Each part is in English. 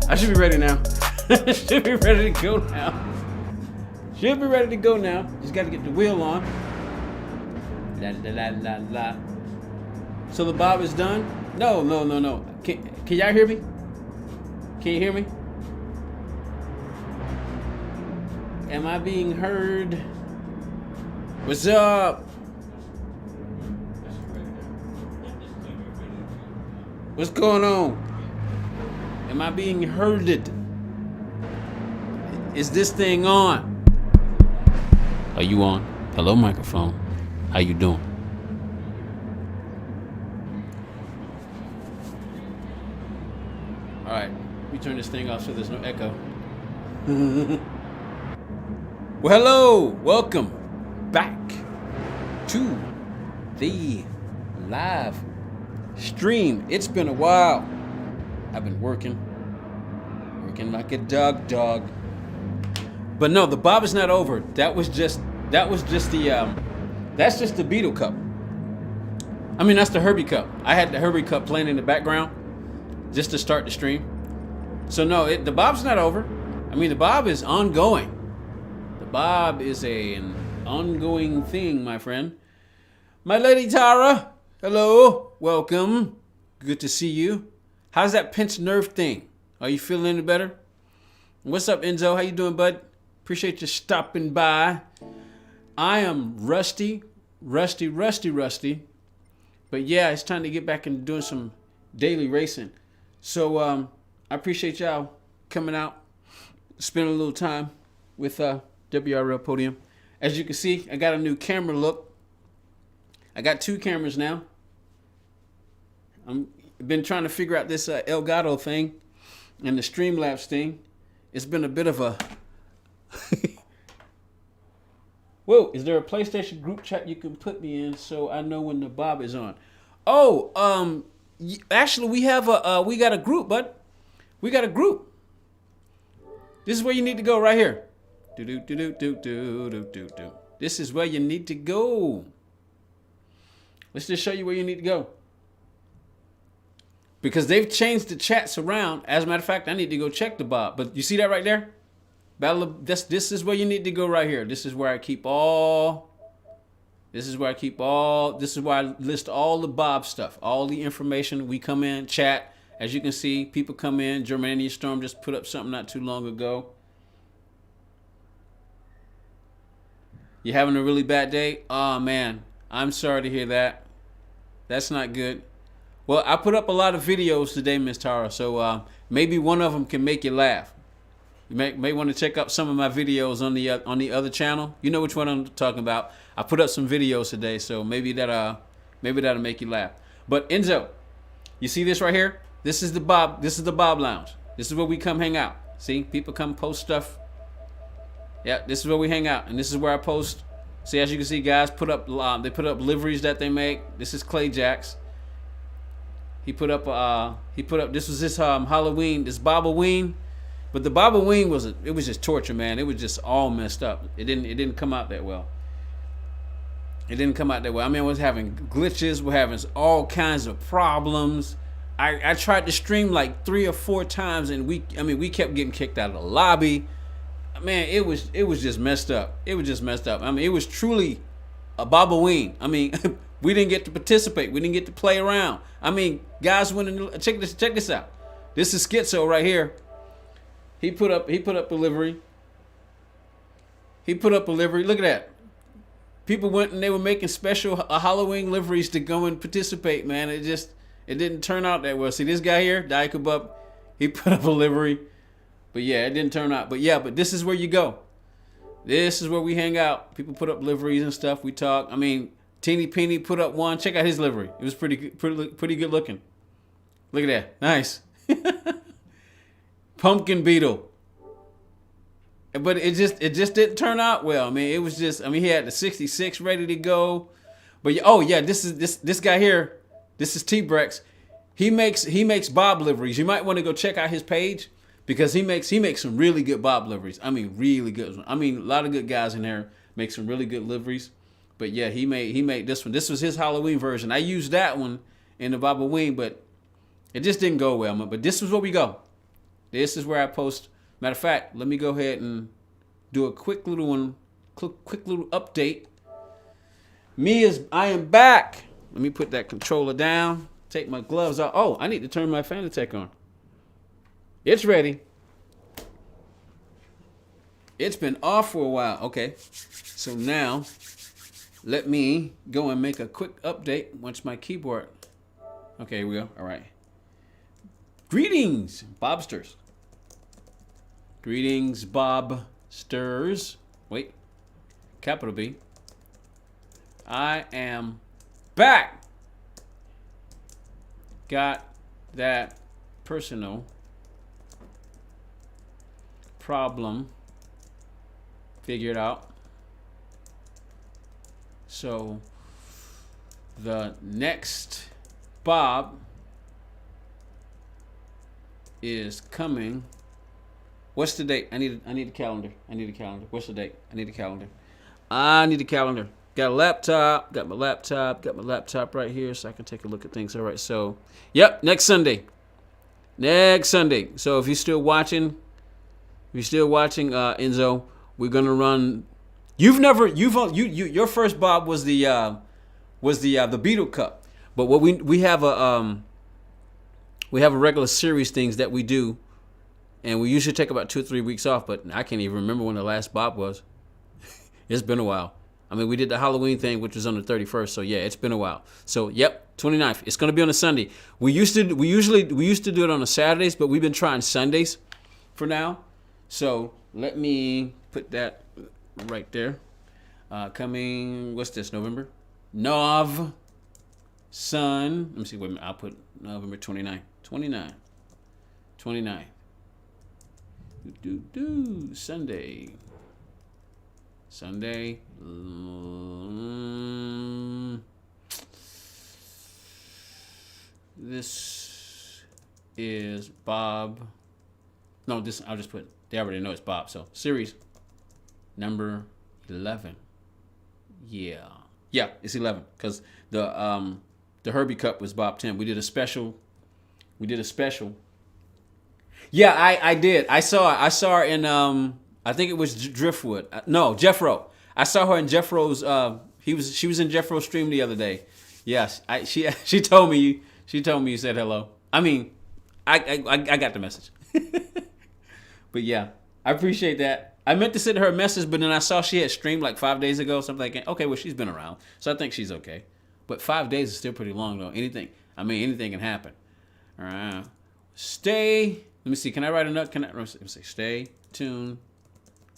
I should be ready now. Should be ready to go now. Should be ready to go now. Just got to get the wheel on. La la la la la. So the bob is done? No. Can y'all hear me? Can you hear me? Am I being heard? What's up? What's going on? Am I being heard? Is this thing on? Are you on? Hello, microphone. How you doing? All right, let me turn this thing off so there's no echo. Well, hello, welcome back to the live stream. It's been a while. I've been working like a dog. But no, the bob is not over. That's just the Beetle Cup. I mean, that's the Herbie Cup. I had the Herbie Cup playing in the background just to start the stream. So no, the bob's not over. I mean, the bob is ongoing. The bob is an ongoing thing, my friend. My lady Tara, hello, welcome. Good to see you. How's that pinched nerve thing? Are you feeling any better? What's up, Enzo? How you doing, bud? Appreciate you stopping by. I am rusty. But yeah, it's time to get back into doing some daily racing. So I appreciate y'all coming out, spending a little time with WRL Podium. As you can see, I got a new camera look. I got 2 cameras now. I've been trying to figure out this Elgato thing and the Streamlabs thing. It's been a bit of a... Whoa, is there a PlayStation group chat you can put me in so I know when the bob is on? Oh, actually we have we got a group, bud. We got a group. This is where you need to go right here. This is where you need to go. Let's just show you where you need to go. Because they've changed the chats around. As a matter of fact, I need to go check the bob. But you see that right there? This is where you need to go right here. This is where I keep all. This is where I list all the bob stuff, all the information. We come in, chat. As you can see, people come in. Germania Storm just put up something not too long ago. You having a really bad day? Oh man, I'm sorry to hear that. That's not good. Well, I put up a lot of videos today, Miss Tara, so maybe one of them can make you laugh. You may want to check out some of my videos on the other channel. You know which one I'm talking about. I put up some videos today, so maybe that'll make you laugh. But Enzo, you see this right here? This is the Bob. This is the Bob Lounge. This is where we come hang out. See, people come post stuff. Yeah, this is where we hang out, and this is where I post. See, as you can see, guys put up liveries that they make. This is Clay Jacks. He put up this was his Halloween, this Bob-a-ween. But the Bob-a-ween was just torture, man. It was just all messed up. It didn't come out that well. I mean, I was having glitches, we're having all kinds of problems. I tried to stream like 3 or 4 times and we kept getting kicked out of the lobby. Man, it was just messed up. I mean, it was truly a Bob-a-ween. I mean, we didn't get to participate. We didn't get to play around. I mean, guys went and check this out. This is Schizo right here. He put up a livery. Look at that. People went and they were making special Halloween liveries to go and participate, man. It didn't turn out that well. See this guy here, Daikabub, he put up a livery. But yeah, it didn't turn out. But this is where you go. This is where we hang out. People put up liveries and stuff. We talk. I mean, Teeny Peeny put up one. Check out his livery. It was pretty good looking. Look at that. Nice. Pumpkin Beetle. But it just didn't turn out well. I mean, it was just, he had the 66 ready to go. But this guy here, this is T-Brex. He makes Bob liveries. You might want to go check out his page because he makes some really good Bob liveries. I mean, really good. I mean, a lot of good guys in there make some really good liveries. But yeah, he made this one. This was his Halloween version. I used that one in the Bob-a-ween, but it just didn't go well. But this is where we go. This is where I post. Matter of fact, let me go ahead and do a quick little one, quick little update. I am back. Let me put that controller down. Take my gloves off. Oh, I need to turn my Fanatec on. It's ready. It's been off for a while. Okay. So now, let me go and make a quick update once my keyboard. Okay, here we go. All right. Greetings, Bobsters. Greetings, Bobsters. Wait. Capital B. I am back. Got that personal problem figured out. So the next Bob is coming. What's the date? I need a calendar. What's the date? I need a calendar. Got a laptop. Got my laptop right here so I can take a look at things. All right. So, yep, next Sunday. So if you're still watching, Enzo, we're gonna run. Your first Bob was the Beetle Cup, but what we have a regular series things that we do, and we usually take about 2 or 3 weeks off. But I can't even remember when the last Bob was. It's been a while. I mean, we did the Halloween thing, which was on the 31st. So yeah, it's been a while. So yep, 29th. It's gonna be on a Sunday. We used to do it on the Saturdays, but we've been trying Sundays for now. So let me put that right there. Coming, what's this? November? Sun. Let me see. Wait a minute. I'll put November 29th. 29th. Sunday. This is Bob. No, this I'll just put. They already know it's Bob. So series number 11. Yeah, it's 11 because the Herbie Cup was Bob 10. We did a special. Yeah, I did. I saw her in I think it was Driftwood. No, Jeffro. I saw her in Jeffro's. She was in Jeffro's stream the other day. Yes, she told me you said hello. I mean, I got the message. But yeah, I appreciate that. I meant to send her a message, but then I saw she had streamed like 5 days ago. So I'm thinking, okay, well she's been around, so I think she's okay. But 5 days is still pretty long though. Anything can happen. All right. Let me see. Can I write a note? Let me say stay tuned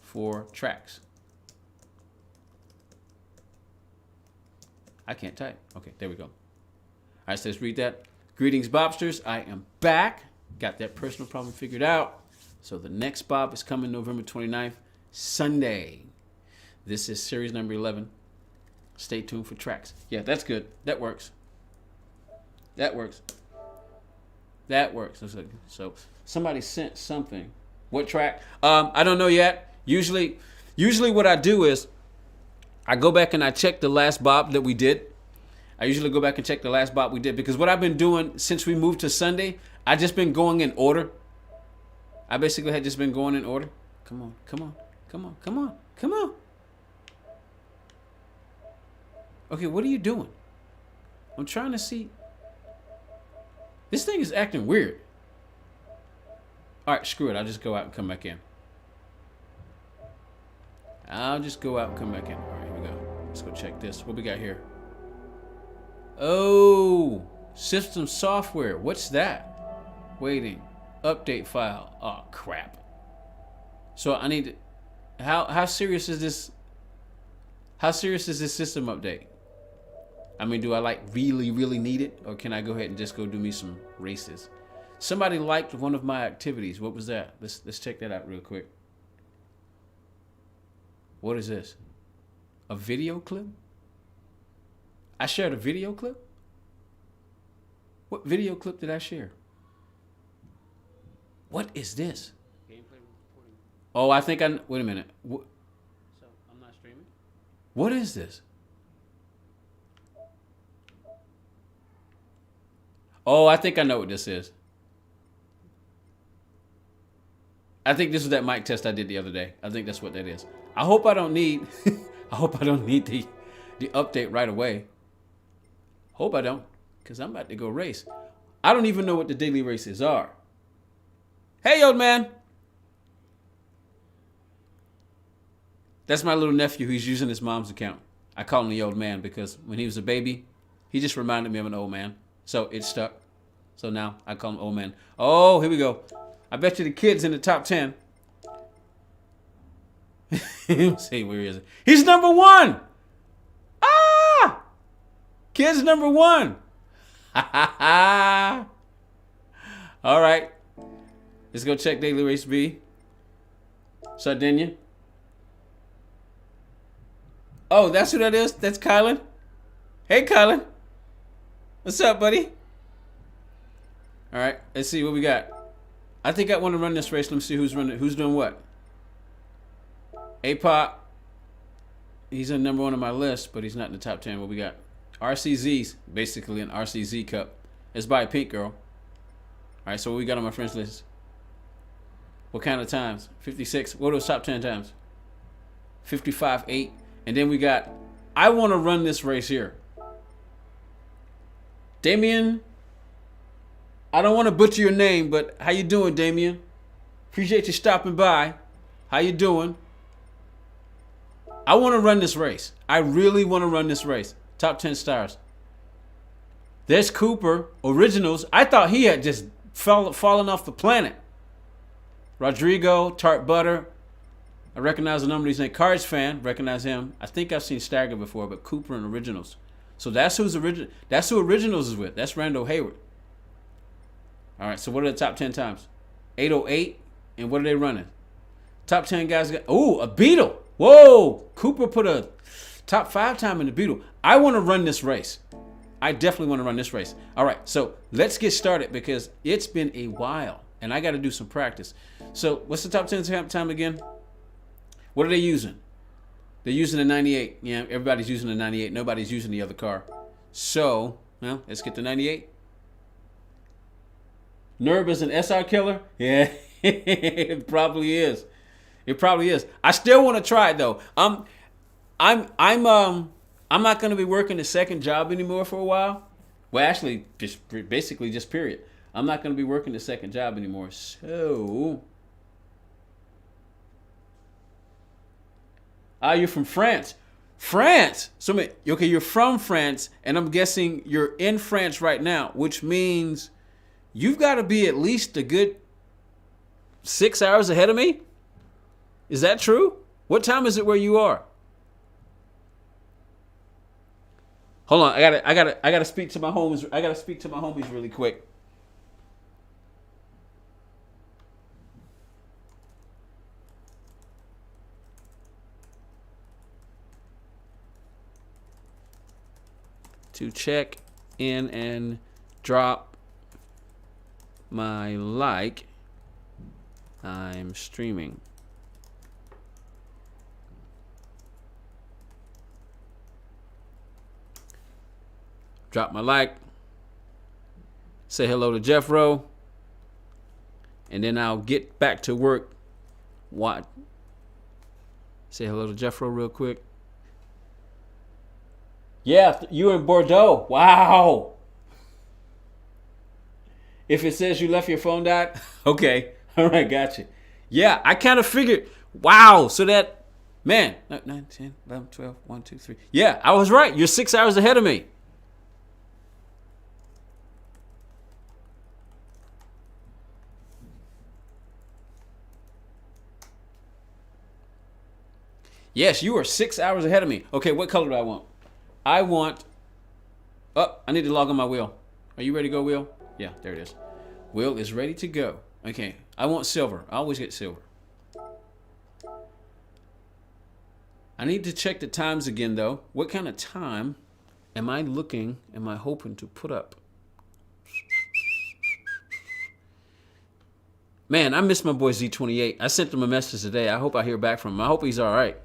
for tracks. I can't type. Okay, there we go. All right, so let's read that. Greetings, Bobsters. I am back. Got that personal problem figured out. So the next Bob is coming November 29th, Sunday. This is series number 11. Stay tuned for tracks. Yeah, that's good. That works. So somebody sent something. What track? I don't know yet. Usually what I do is I go back and I check the last Bob that we did. Because what I've been doing since we moved to Sunday, I just been going in order. I basically had just been going in order. Come on. Okay, what are you doing? I'm trying to see. This thing is acting weird. All right, screw it. I'll just go out and come back in. All right, here we go. Let's go check this. What we got here? Oh, system software. What's that? Waiting. Update file. Oh, crap. So I need to... How serious is this? How serious is this system update? I mean, do I really need it? Or can I go ahead and just go do me some races? Somebody liked one of my activities. What was that? Let's check that out real quick. What is this? A video clip? I shared a video clip? What video clip did I share? What is this? Gameplay recording. Oh, I think wait a minute. So I'm not streaming? What is this? Oh, I think I know what this is. I think this is that mic test I did the other day. I think that's what that is. I hope I don't need I hope I don't need the update right away. Hope I don't, because I'm about to go race. I don't even know what the daily races are. Hey, old man. That's my little nephew who's using his mom's account. I call him the old man because when he was a baby, he just reminded me of an old man. So it stuck. So now I call him old man. Oh, here we go. I bet you the kid's in the top 10. Let's see, where is it? He's number 1. Ah! Kid's number 1. Ha ha ha. All right. Let's go check daily race B. Sardinia. Oh, that's who that is? That's Kylan? Hey, Kylan. What's up, buddy? All right, let's see what we got. I think I want to run this race. Let me see who's running. Who's doing what? A-Pop. He's in number 1 on my list, but he's not in the top 10. What we got? RCZ's basically an RCZ Cup. It's by a pink girl. All right, so what we got on my friends list? What kind of times? 56. What are those top 10 times? 55, 8. And then we got, I want to run this race here. Damien, I don't want to butcher your name, but how you doing, Damien? Appreciate you stopping by. How you doing? I want to run this race. I really want to run this race. Top 10 stars. There's Cooper, Originals. I thought he had just fallen off the planet. Rodrigo, Tart Butter. I recognize the number. He's a Cards fan. Recognize him. I think I've seen Stagger before, but Cooper and Originals. So that's who Originals is with. That's Randall Hayward. All right. So what are the top 10 times? 808. And what are they running? Top 10 guys got. Oh, a Beetle. Whoa. Cooper put a top 5 time in the Beetle. I want to run this race. I definitely want to run this race. All right. So let's get started because it's been a while and I got to do some practice. So what's the top 10 time again? What are they using? They're using the 98. Yeah, everybody's using the 98. Nobody's using the other car. So, well, let's get the 98. Nerb is an SR killer? Yeah, it probably is. It probably is. I still want to try it though. I'm not going to be working a second job anymore for a while. Well, actually, basically just period. I'm not going to be working a second job anymore. So, you're from France. France. So, okay, you're from France, and I'm guessing you're in France right now, which means you've got to be at least a good 6 hours ahead of me. Is that true? What time is it where you are? Hold on, I gotta speak to my homies. I gotta speak to my homies really quick. To check in and drop my like. I'm streaming. Drop my like. Say hello to Jeffro. And then I'll get back to work. What? Say hello to Jeffro real quick. Yeah, you in Bordeaux. Wow. If it says you left your phone died, okay. All right, gotcha. Yeah, I kind of figured, wow. So that, man, 9, 10, 11, 12, 1, 2, 3. Yeah, I was right. You're 6 hours ahead of me. Yes, you are 6 hours ahead of me. Okay, what color do I want? I want, I need to log on my wheel. Are you ready to go, Will? Yeah, there it is. Will is ready to go. Okay, I want silver. I always get silver. I need to check the times again, though. What kind of time am I hoping to put up? Man, I miss my boy Z28. I sent him a message today. I hope I hear back from him. I hope he's all right.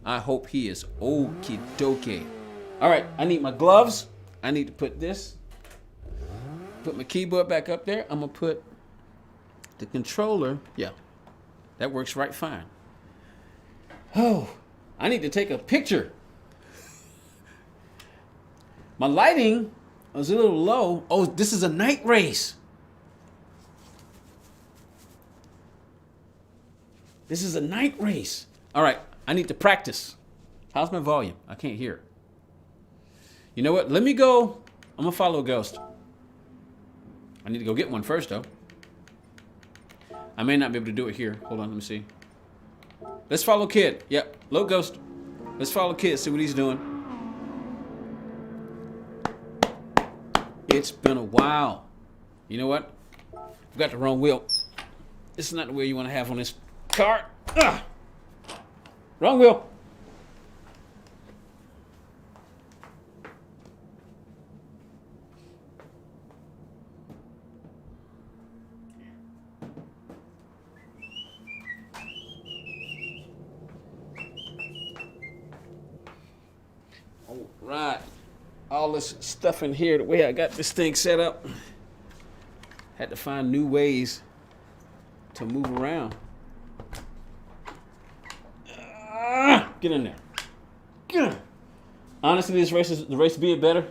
I hope he is okie dokie. All right, I need my gloves. I need to put my keyboard back up there. I'm going to put The controller, yeah, that works right fine. Oh, I need to take a picture. My lighting was a little low. Oh, this is a night race. This is a night race. All right, I need to practice. How's my volume? I can't hear. You know what? Let me go. I'm going to follow a ghost. I need to go get one first, though. I may not be able to do it here. Hold on, let me see. Let's follow Kid. Yep, low ghost. Let's follow Kid, see what he's doing. It's been a while. You know what? I've got the wrong wheel. This is not the wheel you want to have on this car. Ugh. Wrong wheel. All right. All this stuff in here, the way I got this thing set up, had to find new ways to move around. Get in there. Get in. Honestly, the race B is better.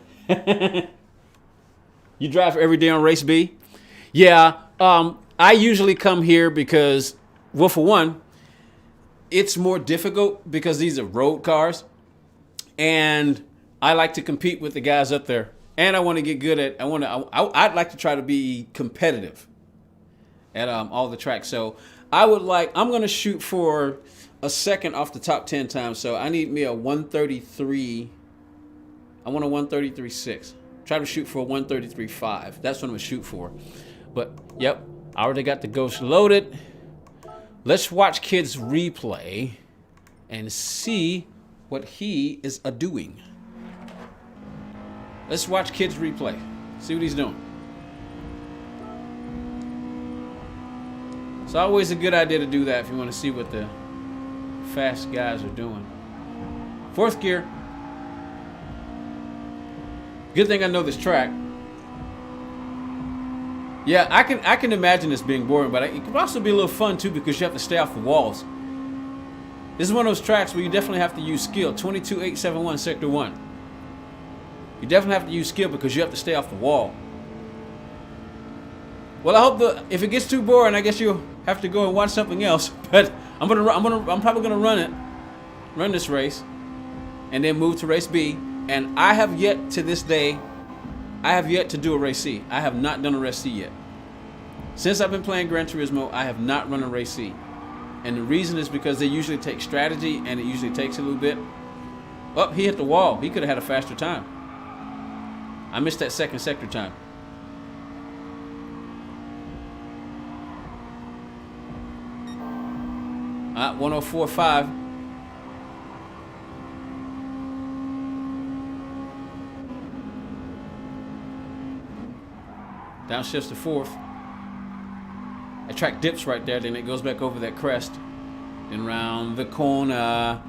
You drive every day on race B? Yeah. I usually come here because, well, for one, it's more difficult because these are road cars, and I like to compete with the guys up there, and I want to get good at. I'd like to try to be competitive at all the tracks. So I'm going to shoot for a second off the top 10 times. So I need me a 133. I want a 133.6. Try to shoot for a 133.5. That's what I'm gonna shoot for. But yep, I already got the Ghost loaded. Let's watch Kid's replay and see what he is doing. Let's watch Kid's replay. See what he's doing. It's always a good idea to do that if you want to see what the fast guys are doing. Fourth gear. Good thing I know this track. Yeah, I can imagine this being boring, but it could also be a little fun too because you have to stay off the walls. This is one of those tracks where you definitely have to use skill. 22871 Sector 1. You definitely have to use skill because you have to stay off the wall. Well, I hope if it gets too boring, I guess you'll have to go and watch something else. But I'm probably gonna run this race, and then move to race B. And I have yet to this day, I have yet to do a race C. I have not done a race C yet. Since I've been playing Gran Turismo, I have not run a race C. And the reason is because they usually take strategy, and it usually takes a little bit. Oh, he hit the wall. He could have had a faster time. I missed that second sector time. All right, 104.5. Downshifts to fourth. That track dips right there, then it goes back over that crest. Then round the corner.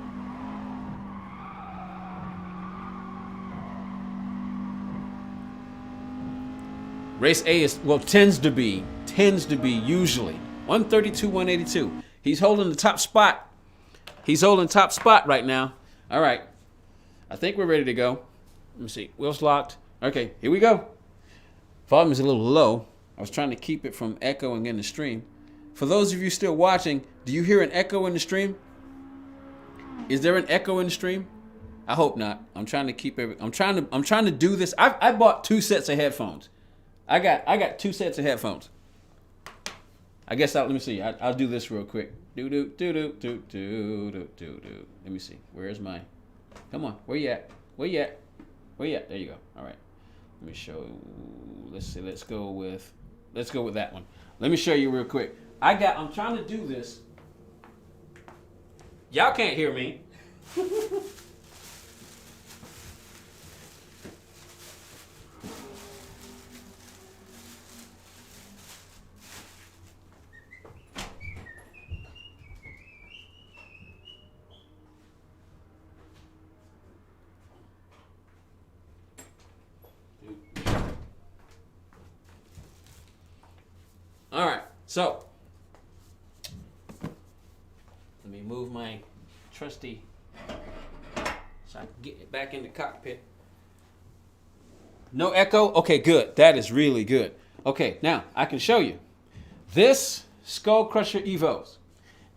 Race A is, well, tends to be usually 132, 182. He's holding the top spot. He's holding top spot right now. All right. I think we're ready to go. Let me see. Wheels locked. Okay, here we go. Volume is a little low. I was trying to keep it from echoing in the stream. For those of you still watching, do you hear an echo in the stream? Is there an echo in the stream? I hope not. I'm trying to keep every. I'm trying to do this. I bought 2 sets of headphones. I got 2 sets of headphones. I guess let me see. I'll do this real quick. Do. Let me see. Where's my? Come on. Where you at? Where you at? There you go. All right. Let me show. Let's see. Let's go with that one. Let me show you real quick. I'm trying to do this. Y'all can't hear me. All right. So, let me move my trusty so I can get it back in the cockpit. No echo? Okay, good. That is really good. Okay, now I can show you. This Skull Crusher Evos.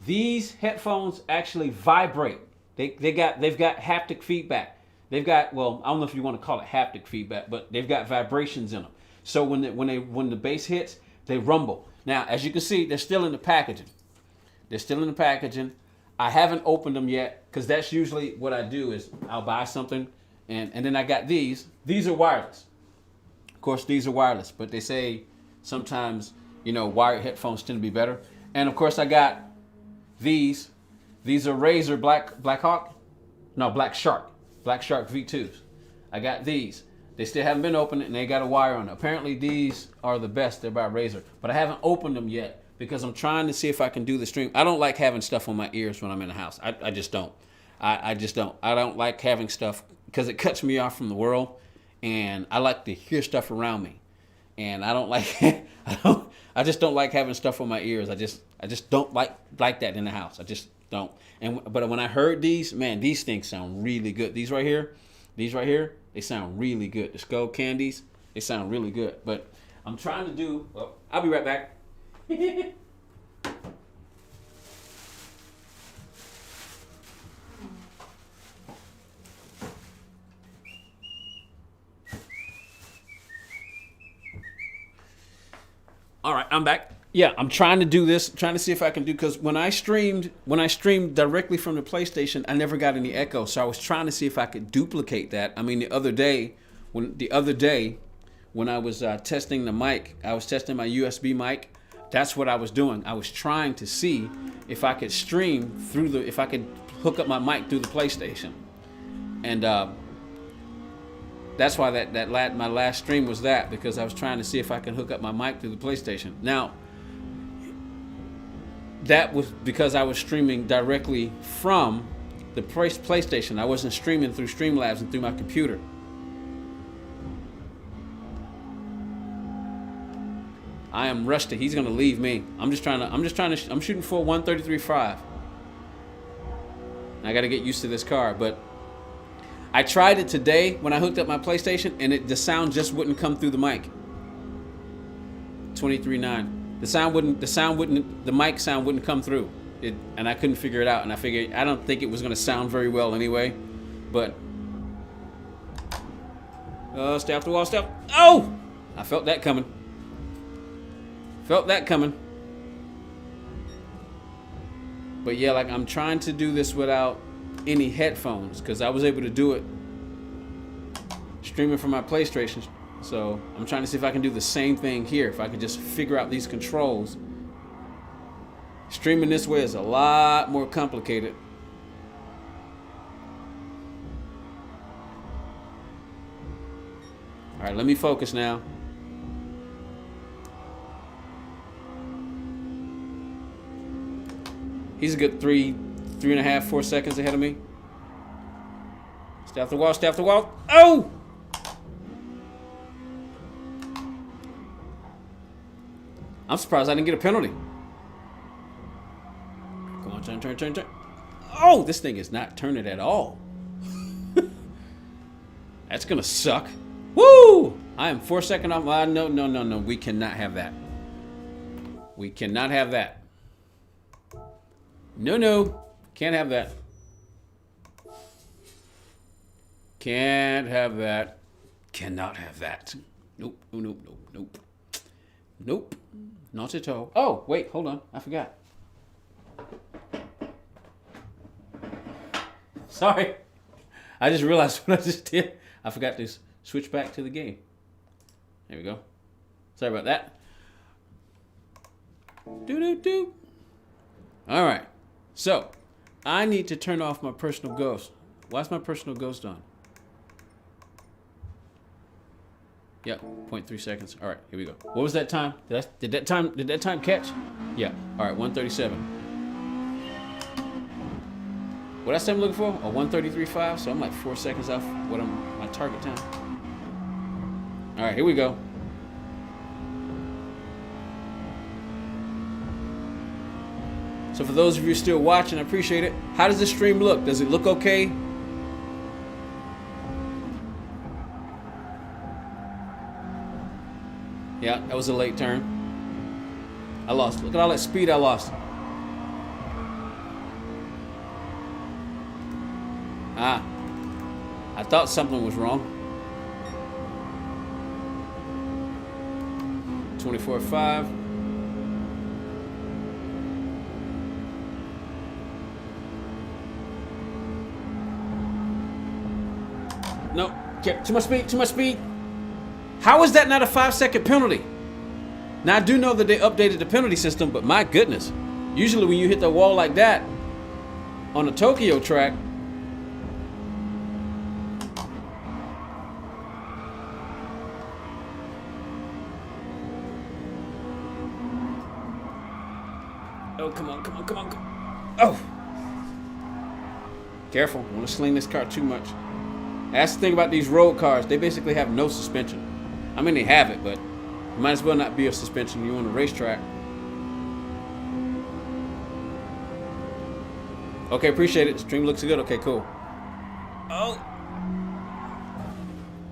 These headphones actually vibrate. They've got haptic feedback. They've got, well, I don't know if you want to call it haptic feedback, but they've got vibrations in them. So when the bass hits, they rumble. Now, as you can see, they're still in the packaging. They're still in the packaging. I haven't opened them yet because that's usually what I do is I'll buy something and then I got these. These are wireless. Of course, these are wireless, but they say sometimes, you know, wired headphones tend to be better. And of course, I got these. These are Razer Black Shark V2s. I got these. They still haven't been opened and they got a wire on it. Apparently these are the best. They're by Razer, but I haven't opened them yet because I'm trying to see if I can do the stream. I don't like having stuff on my ears when I'm in the house. I just don't. I just don't. I don't like having stuff because it cuts me off from the world, and I like to hear stuff around me. And I don't like I just don't like having stuff on my ears. I just don't like that in the house. I just don't. But when I heard these, man, these things sound really good. These right here, they sound really good. The Skull Candies, they sound really good. But I'm trying to do, well, I'll be right back. All right, I'm back. Yeah, I'm trying to do this, trying to see if I can do, because when I streamed directly from the PlayStation, I never got any echo. So I was trying to see if I could duplicate that. I mean, the other day when I was testing the mic, I was testing my USB mic. That's what I was doing. I was trying to see if I could stream through if I could hook up my mic through the PlayStation. And that's why my last stream was that, because I was trying to see if I could hook up my mic through the PlayStation. Now, that was because I was streaming directly from the PlayStation. I wasn't streaming through Streamlabs and through my computer. I am rusty. He's gonna leave me. I'm shooting for 133.5. I got to get used to this car, but I tried it today when I hooked up my PlayStation, and the sound just wouldn't come through the mic. 23.9. The mic sound wouldn't come through. And I couldn't figure it out. And I figured, I don't think it was going to sound very well anyway. But, stay off the wall, step. Oh! I felt that coming. But yeah, like I'm trying to do this without any headphones, because I was able to do it streaming from my PlayStation. So I'm trying to see if I can do the same thing here. If I could just figure out these controls. Streaming this way is a lot more complicated. All right, let me focus now. He's a good 3.5, 4 seconds ahead of me. Stay off the wall. Oh! I'm surprised I didn't get a penalty. Come on, turn. Oh, this thing is not turning at all. That's gonna suck. Woo! I am 4 seconds off. No. We cannot have that. No. Can't have that. Cannot have that. Nope. Not at all. Oh, wait, hold on. I forgot. Sorry. I just realized what I just did. I forgot to switch back to the game. There we go. Sorry about that. Do. All right. So, I need to turn off my personal ghost. Why's my personal ghost on? Yep, 0.3 seconds. All right, here we go. What was that time? Did that time catch? Yeah. All right, 137. What I said I'm looking for? A 133.5. So I'm like 4 seconds off my target time. All right, here we go. So for those of you still watching, I appreciate it. How does the stream look? Does it look okay? Yeah, that was a late turn. I lost. Look at all that speed I lost. Ah, I thought something was wrong. 24.5. No, too much speed, too much speed. How is that not a 5-second penalty? Now, I do know that they updated the penalty system, but my goodness. Usually when you hit the wall like that on a Tokyo track, oh, come on, come on, come on, come on. Oh! Careful, I want to sling this car too much. That's the thing about these road cars. They basically have no suspension. I mean, they have it, but it might as well not be a suspension. You're on a racetrack. Okay, appreciate it. The stream looks good. Okay, cool. Oh.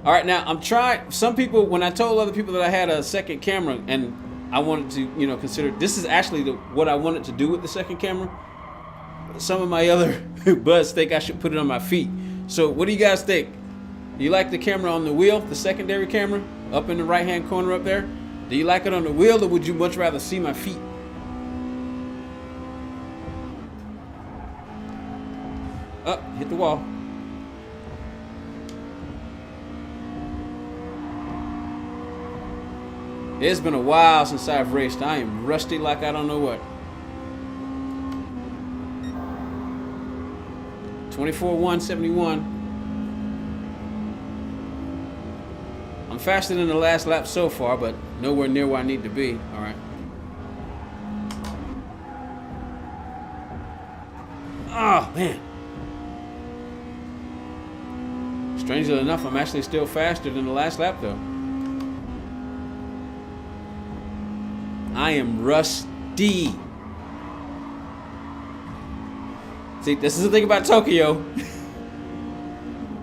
All right, now I'm trying. Some people, when I told other people that I had a second camera and I wanted to, consider, this is actually what I wanted to do with the second camera. Some of my other buds think I should put it on my feet. So what do you guys think? Do you like the camera on the wheel, the secondary camera, up in the right-hand corner up there? Do you like it on the wheel, or would you much rather see my feet? Up, hit the wall. It's been a while since I've raced. I am rusty like I don't know what. 24.171. I'm faster than the last lap so far, but nowhere near where I need to be. All right. Oh, man. Strangely enough, I'm actually still faster than the last lap, though. I am rusty. See, this is the thing about Tokyo.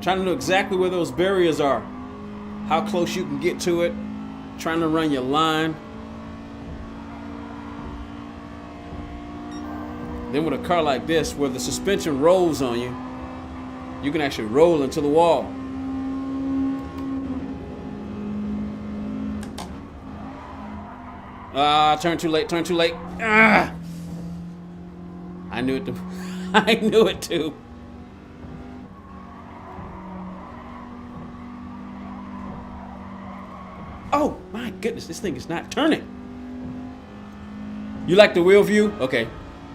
Trying to know exactly where those barriers are. How close you can get to it. Trying to run your line. Then with a car like this, where the suspension rolls on you, you can actually roll into the wall. Turn too late, turn too late. Ah! I knew it. I knew it too. Oh my goodness, this thing is not turning. You like the wheel view? Okay.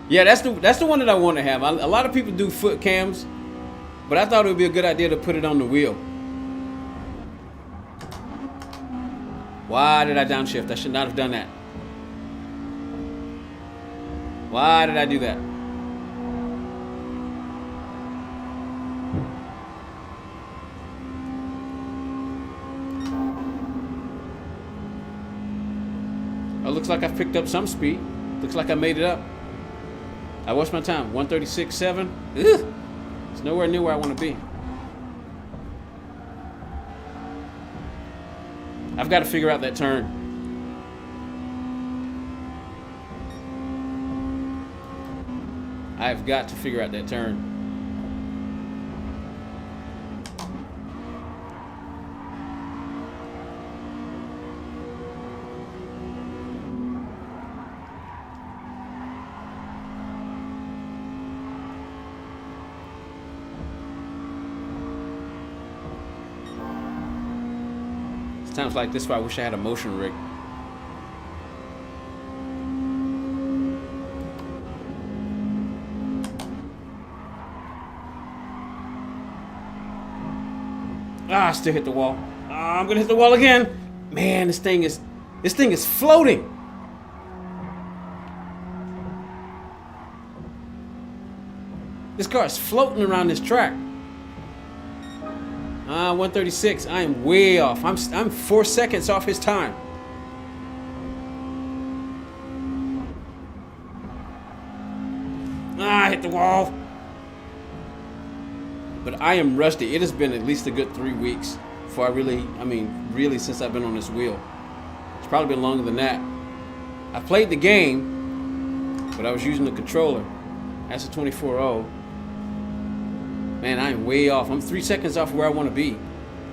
Yeah, that's the one that I want to have. A lot of people do foot cams, but I thought it would be a good idea to put it on the wheel. Why did I downshift? I should not have done that. Why did I do that? Oh, looks like I've picked up some speed. Looks like I made it up. What's my time? 136.7. Ugh. It's nowhere near where I want to be. I've got to figure out that turn. I've got to figure out that turn. Times like this, where I wish I had a motion rig. I still hit the wall. I'm gonna hit the wall again. Man, this thing is floating. This car is floating around this track. 136. I am way off. I'm 4 seconds off his time. Ah, I hit the wall. But I am rusty. It has been at least a good 3 weeks before I really since I've been on this wheel. It's probably been longer than that. I played the game, but I was using the controller. That's a 24.0. Man, I am way off. I'm 3 seconds off where I want to be.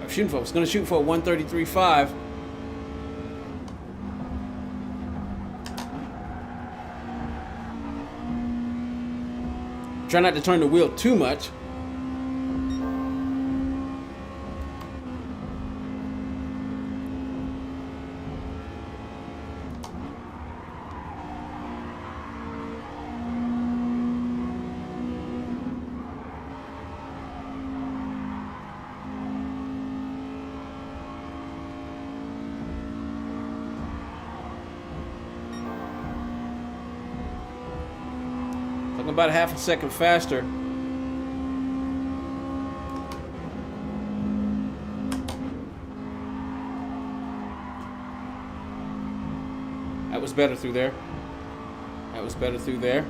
I was going to shoot for a 133.5. Try not to turn the wheel too much. About half a second faster. That was better through there. That was better through there.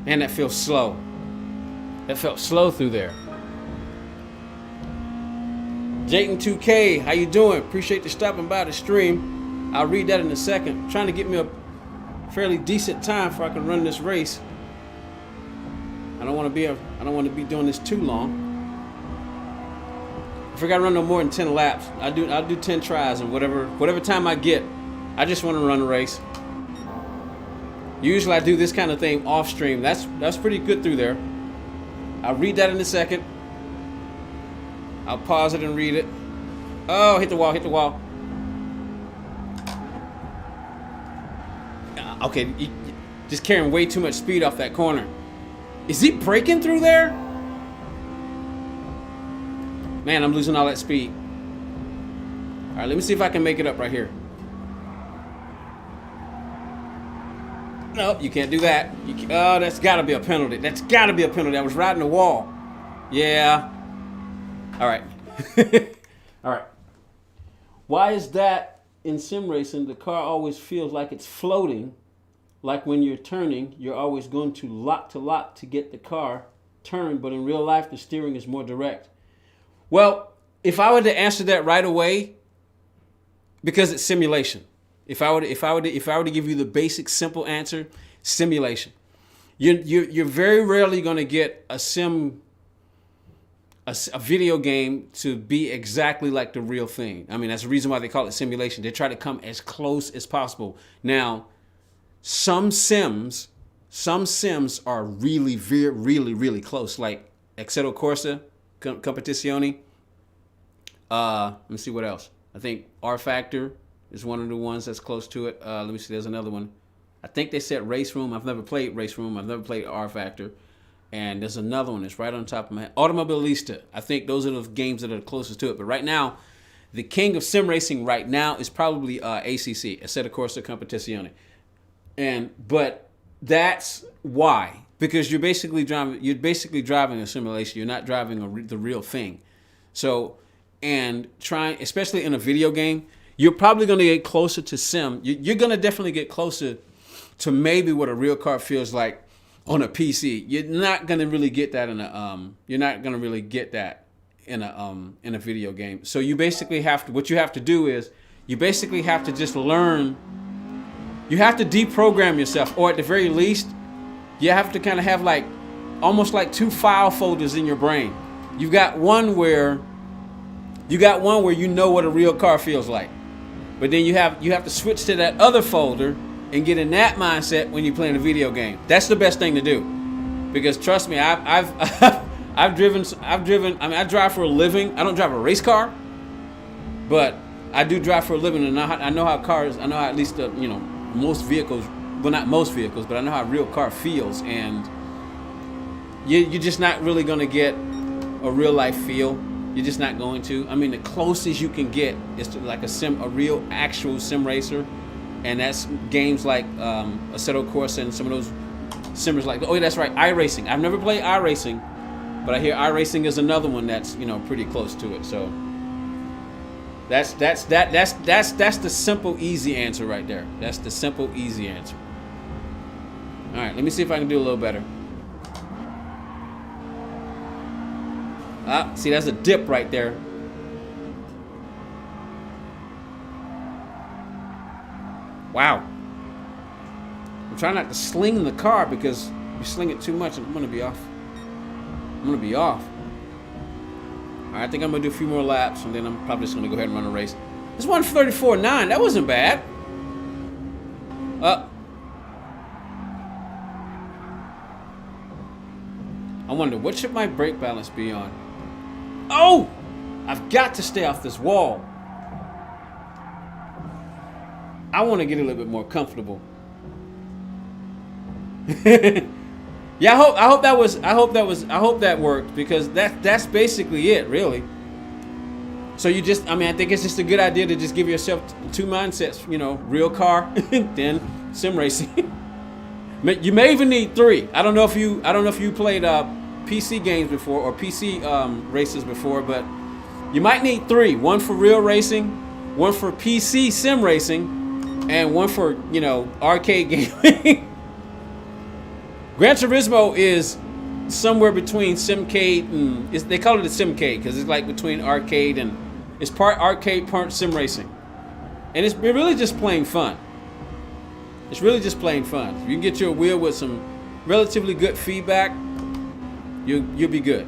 And that feels slow. That felt slow through there. Jayton 2K, how you doing? Appreciate you stopping by the stream. I'll read that in a second. I'm trying to get me a fairly decent time before I can run this race. I don't want to be doing this too long. If I gotta run no more than 10 laps, I'll do 10 tries and whatever time I get. I just want to run a race. Usually I do this kind of thing off stream. That's pretty good through there. I'll read that in a second. I'll pause it and read it. Oh, hit the wall, hit the wall. Okay, just carrying way too much speed off that corner. Is he braking through there? Man, I'm losing all that speed. All right, let me see if I can make it up right here. Nope, you can't do that. Oh, that's got to be a penalty. That's got to be a penalty. I was riding the wall. Yeah. All right. All right. Why is that in sim racing, the car always feels like it's floating, like when you're turning, you're always going to lock to get the car turned, but in real life, the steering is more direct? Well, if I were to answer that right away, because it's simulation. If I were to give you the basic simple answer, simulation. You're very rarely going to get a video game to be exactly like the real thing. I mean, that's the reason why they call it simulation. They try to come as close as possible. Now, some sims are really, really close, like Assetto Corsa, Competizione. Let me see what else. I think R Factor is one of the ones that's close to it. Let me see, there's another one. I think they said Race Room. I've never played Race Room. I've never played R Factor. And there's another one that's right on top of my head. Automobilista. I think those are the games that are closest to it. But right now, the king of sim racing right now is probably ACC, Assetto Corsa Competizione. But that's why. Because you're basically driving a simulation. You're not driving the real thing. So, especially in a video game, you're probably going to get closer to sim. You're going to definitely get closer to maybe what a real car feels like on a PC. You're not going to really get that in a video game. So you basically what you have to do is you basically have to just learn. You have to deprogram yourself, or at the very least, you have to kind of have almost like two file folders in your brain. You got one where you know what a real car feels like. But then you have to switch to that other folder and get in that mindset when you're playing a video game. That's the best thing to do, because trust me, I've driven. I mean, I drive for a living. I don't drive a race car, but I do drive for a living, and I know how cars. I know how at least most vehicles. Well, not most vehicles, but I know how a real car feels, and you're just not really gonna get a real life feel. You're just not going to. I mean, the closest you can get is to like a real actual sim racer, and that's games like Assetto Corsa and some of those simmers like. Oh, yeah, that's right, iRacing. I've never played iRacing, but I hear iRacing is another one that's pretty close to it. So That's the simple, easy answer right there. That's the simple, easy answer. All right, let me see if I can do a little better. Ah, see, that's a dip right there. Wow. I'm trying not to sling the car because if you sling it too much, I'm gonna be off. All right, I think I'm gonna do a few more laps, and then I'm probably just gonna go ahead and run a race. It's 134.9. That wasn't bad. I wonder, what should my brake balance be on? Oh! I've got to stay off this wall. I want to get a little bit more comfortable. Yeah, I hope that worked, because that's basically it, really. So I think it's just a good idea to just give yourself two mindsets, real car, then sim racing. You may even need three. I don't know if you played PC games before, or PC races before, but you might need three. One for real racing, one for PC sim racing, and one for arcade gaming. Gran Turismo is somewhere between Simcade and they call it a Simcade because it's like between arcade and it's part arcade, part sim racing, and it's really just plain fun. It's really just plain fun. If you can get your wheel with some relatively good feedback, you'll be good.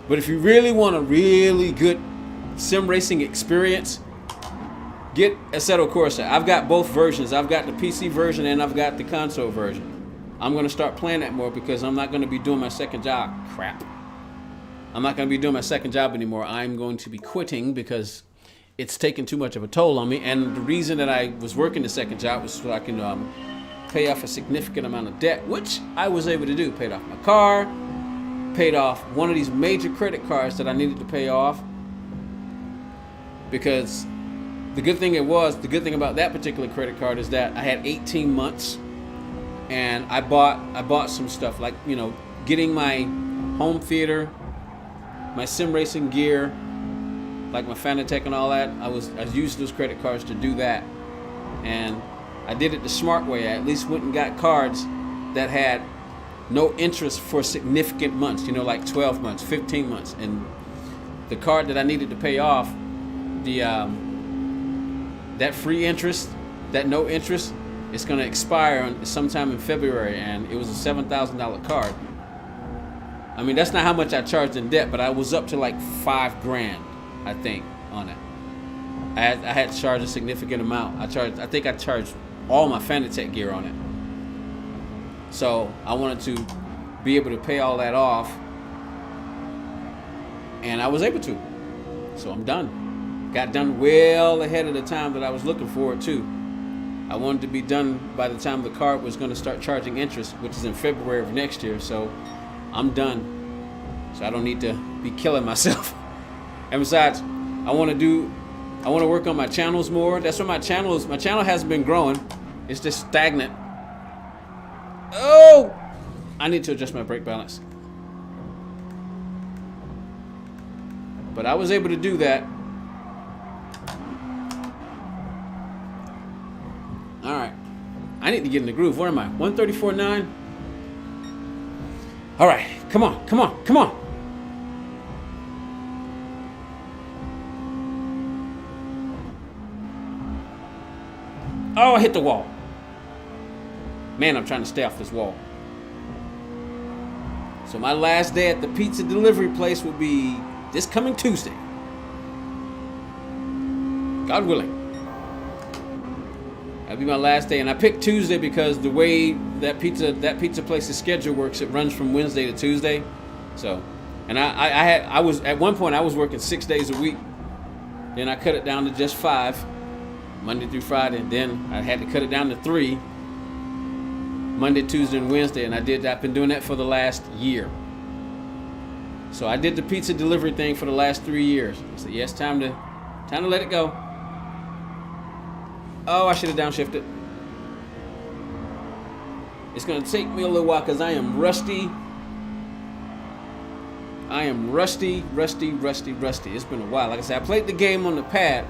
But if you really want a really good sim racing experience, get Assetto Corsa. I've got both versions. I've got the PC version and I've got the console version. I'm going to start playing that more because I'm not going to be doing my second job. Crap. I'm not going to be doing my second job anymore. I'm going to be quitting because it's taken too much of a toll on me. And the reason that I was working the second job was so I can pay off a significant amount of debt, which I was able to do. Paid off my car, paid off one of these major credit cards that I needed to pay off. Because the good thing about that particular credit card is that I had 18 months. And I bought some stuff like, getting my home theater, my sim racing gear, like my Fanatec and all that. I used those credit cards to do that. And I did it the smart way. I at least went and got cards that had no interest for significant months, like 12 months, 15 months. And the card that I needed to pay off, that free interest, that no interest, it's going to expire sometime in February, and it was a $7,000 card. I mean, that's not how much I charged in debt, but I was up to like $5,000, I think, on it. I had to charge a significant amount. I think I charged all my Fanatec gear on it. So I wanted to be able to pay all that off, and I was able to. So I'm done. Got done well ahead of the time that I was looking forward to. I wanted to be done by the time the card was going to start charging interest, which is in February of next year. So I'm done. So I don't need to be killing myself. And besides, I want to work on my channels more. That's what my channel hasn't been growing. It's just stagnant. Oh, I need to adjust my brake balance. But I was able to do that. All right, I need to get in the groove. Where am I? 134.9. All right, come on. Oh, I hit the wall. Man, I'm trying to stay off this wall. So my last day at the pizza delivery place will be this coming Tuesday. God willing. That'll be my last day, and I picked Tuesday because the way that pizza place's schedule works, it runs from Wednesday to Tuesday. So, and I was at one point I was working 6 days a week. Then I cut it down to just 5, Monday through Friday. And then I had to cut it down to 3, Monday, Tuesday, and Wednesday. And I've been doing that for the last year. So I did the pizza delivery thing for the last 3 years. I said, yes, time to let it go. Oh, I should have downshifted. It's going to take me a little while because I am rusty. Rusty. It's been a while. Like I said, I played the game on the pad,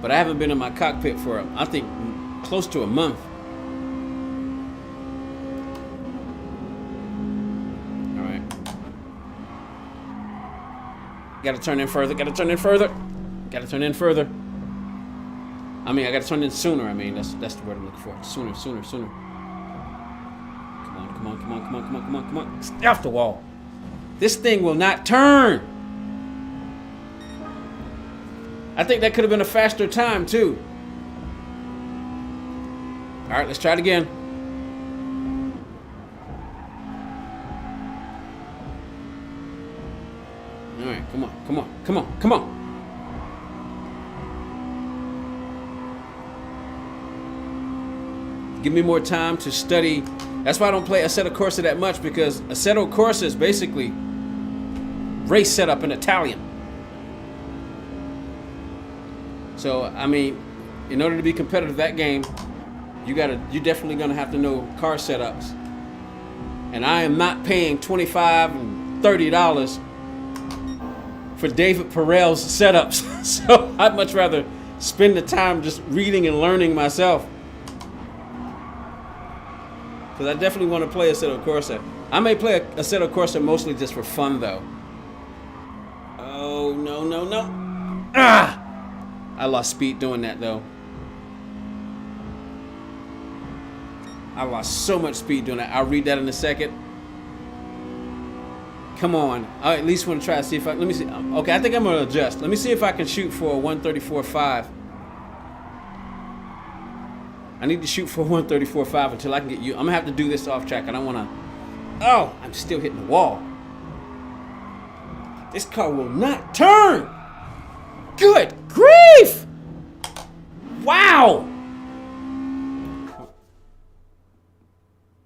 But I haven't been in my cockpit for, I think, close to a month. All right. Got to turn in further. Got to turn in further. Got to turn in further. I mean, I got to turn in sooner. I mean, that's the word I'm looking for. Sooner. Come on. Stay off the wall. This thing will not turn. I think that could have been a faster time, too. All right, let's try it again. All right, come on. Give me more time to study. That's why I don't play Assetto Corsa that much, because Assetto Corsa is basically race setup in Italian. So, I mean, in order to be competitive that game, you're definitely gonna have to know car setups. And I am not paying $25 and $30 for David Perel's setups. So I'd much rather spend the time just reading and learning myself. Because I definitely want to play Assetto Corsa. I may play Assetto Corsa mostly just for fun, though. Oh, no. Ah! I lost speed doing that, though. I lost so much speed doing that. I'll read that in a second. Come on. I at least want to try to see if I... Let me see. Okay, I think I'm going to adjust. Let me see if I can shoot for a 134.5. I need to shoot for 134.5 until I can get you. I'm going to have to do this off track. I don't want to... Oh, I'm still hitting the wall. This car will not turn. Good grief. Wow.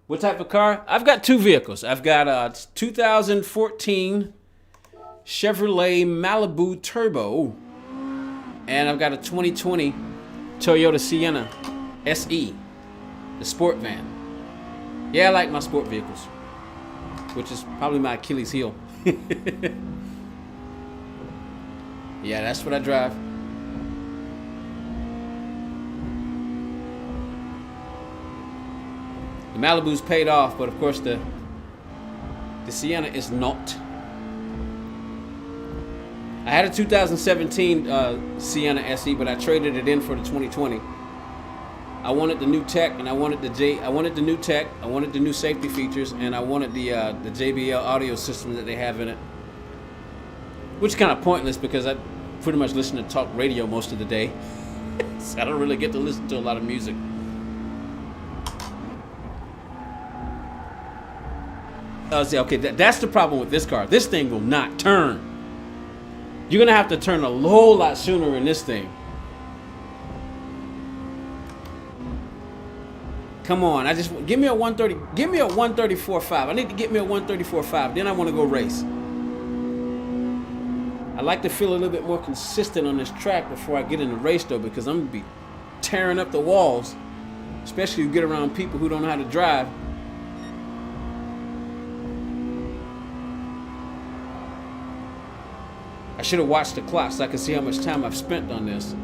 What type of car? I've got two vehicles. I've got a 2014 Chevrolet Malibu Turbo. And I've got a 2020 Toyota Sienna SE, the sport van. Yeah, I like my sport vehicles, which is probably my Achilles heel. Yeah, that's what I drive. The Malibu's paid off, but of course the Sienna is not. I had a 2017 Sienna SE, but I traded it in for the 2020. I wanted the new tech, and I wanted the new tech. I wanted the new safety features, and I wanted the JBL audio system that they have in it. Which is kind of pointless because I pretty much listen to talk radio most of the day, so I don't really get to listen to a lot of music. Okay, that's the problem with this car. This thing will not turn. You're gonna have to turn a whole lot sooner in this thing. Come on, give me a 130, give me a 134.5. I need to get me a 134.5. Then I want to go race. I like to feel a little bit more consistent on this track before I get in the race, though, because I'm gonna be tearing up the walls, especially if you get around people who don't know how to drive. I should have watched the clock so I could see how much time I've spent on this.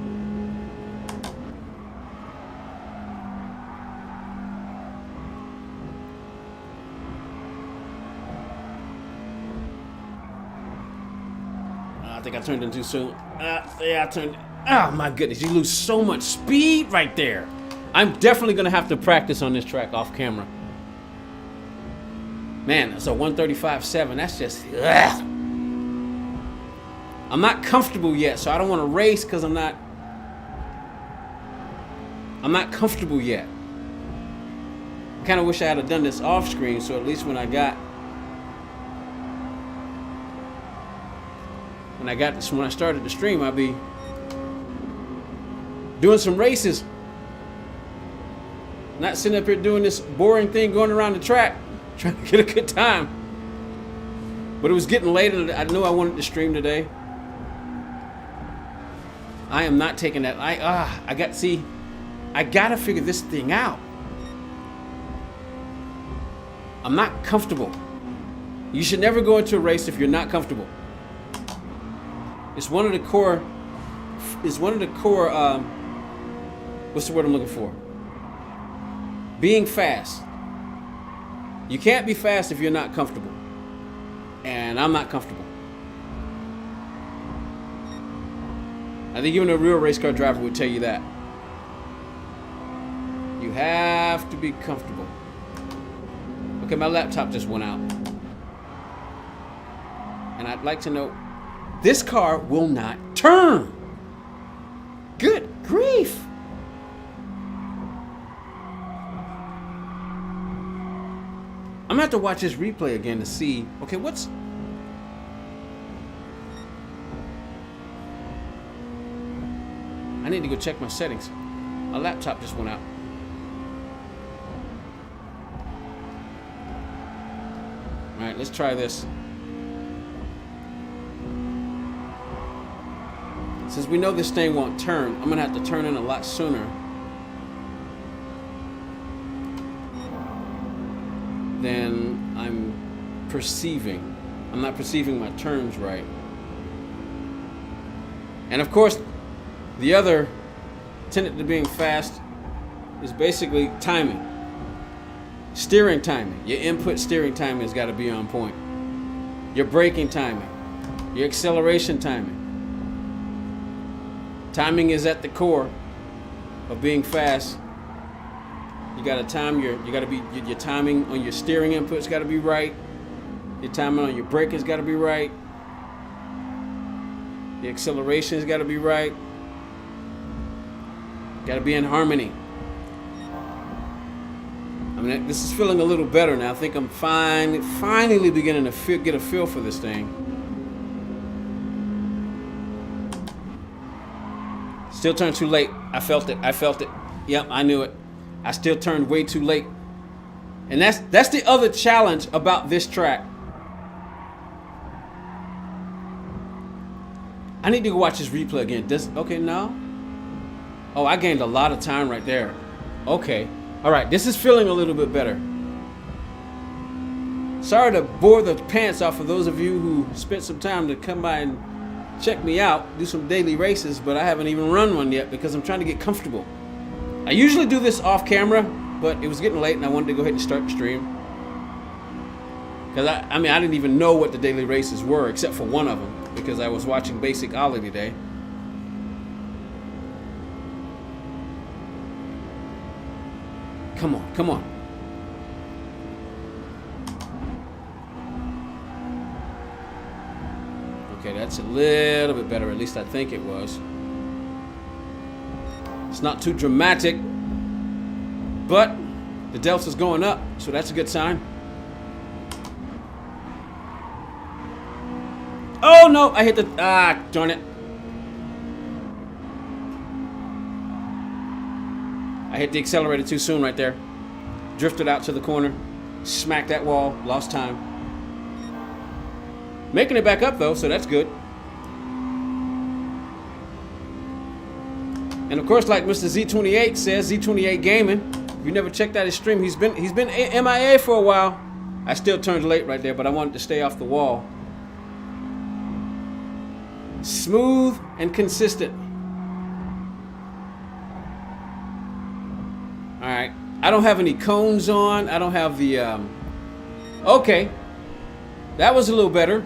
I think I turned in too soon. Yeah, I turned. Oh my goodness, you lose so much speed right there. I'm definitely gonna have to practice on this track off camera. Man, that's a 135.7. That's just. Ugh. I'm not comfortable yet, so I don't want to race because I'm not comfortable yet. I kind of wish I had done this off screen, so at least when I started the stream, I'll be doing some races. Not sitting up here doing this boring thing going around the track, trying to get a good time. But it was getting late and I knew I wanted to stream today. I am not taking that. I gotta figure this thing out. I'm not comfortable. You should never go into a race if you're not comfortable. It's one of the core one of the core. What's the word I'm looking for? Being fast. You can't be fast if you're not comfortable, and I'm not comfortable. I think even a real race car driver would tell you that. You have to be comfortable. Okay, my laptop just went out. And I'd like to know, this car will not turn. Good grief. I'm gonna have to watch this replay again to see, okay, I need to go check my settings. My laptop just went out. All right, let's try this. Since we know this thing won't turn, I'm gonna have to turn in a lot sooner than I'm perceiving. I'm not perceiving my turns right. And of course, the other tenet to being fast is basically timing. Steering timing. Your input steering timing has got to be on point. Your braking timing. Your acceleration timing. Timing is at the core of being fast. You got to time your timing on your steering input's got to be right. Your timing on your braking's got to be right. The acceleration's got to be right. Got to be in harmony. I mean, this is feeling a little better now. I think I'm finally beginning to get a feel for this thing. Still turned too late. I felt it. Yep, I knew it. I still turned way too late. And that's the other challenge about this track. I need to go watch this replay again. Okay, no? Oh, I gained a lot of time right there. Okay. All right, this is feeling a little bit better. Sorry to bore the pants off of those of you who spent some time to come by and check me out, do some daily races, but I haven't even run one yet because I'm trying to get comfortable. I usually do this off camera, but it was getting late and I wanted to go ahead and start the stream. Because I didn't even know what the daily races were except for one of them because I was watching Basic Ollie today. Come on, come on. Okay, that's a little bit better. At least I think it was. It's not too dramatic, but the delta's going up, so that's a good sign. Oh no, I hit the, darn it. I hit the accelerator too soon right there. Drifted out to the corner, smacked that wall, lost time. Making it back up though, so that's good. And of course, like Mr. Z28 says, Z28 Gaming, if you never checked out his stream, he's been MIA for a while. I still turned late right there, but I wanted to stay off the wall. Smooth and consistent. All right, I don't have any cones on. I don't have the, okay. That was a little better.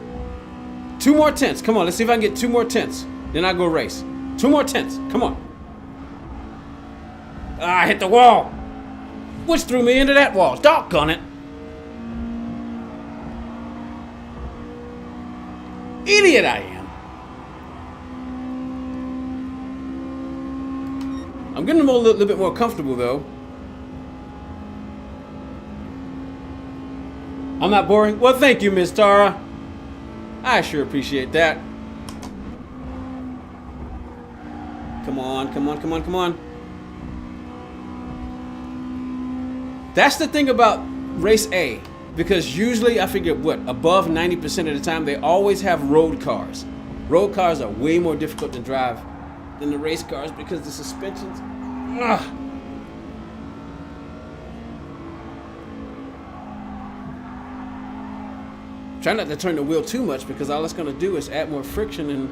2 more tenths. Come on, let's see if I can get 2 more tenths. Then I go race. 2 more tenths. Come on. I hit the wall. Which threw me into that wall. Doggone it. Idiot I am. I'm getting a little bit more comfortable though. I'm not boring? Well, thank you, Miss Tara. I sure appreciate that. Come on, come on, come on, come on. That's the thing about race A, because usually I figure above 90% of the time they always have road cars. Road cars are way more difficult to drive than the race cars because the suspensions. Ugh. Try not to turn the wheel too much because all it's going to do is add more friction and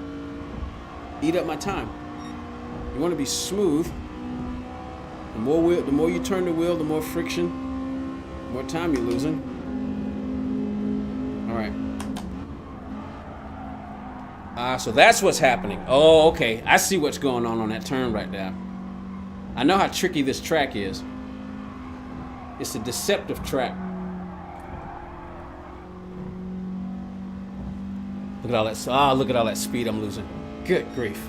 eat up my time. You want to be smooth. The more you turn the wheel, the more friction, the more time you're losing. All right. So that's what's happening. Oh, okay. I see what's going on that turn right there. I know how tricky this track is. It's a deceptive track. Look at all that. Look at all that speed I'm losing. Good grief.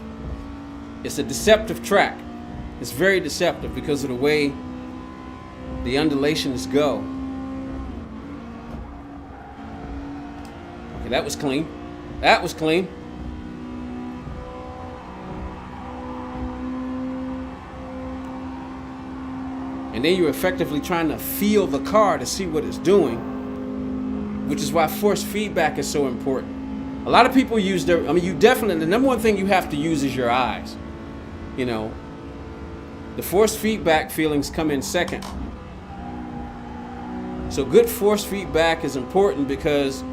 It's a deceptive track. It's very deceptive because of the way the undulations go. Okay, that was clean. That was clean. And then you're effectively trying to feel the car to see what it's doing, which is why force feedback is so important. A lot of people use the number one thing you have to use is your eyes. You know, the force feedback feelings come in second. So good force feedback is important because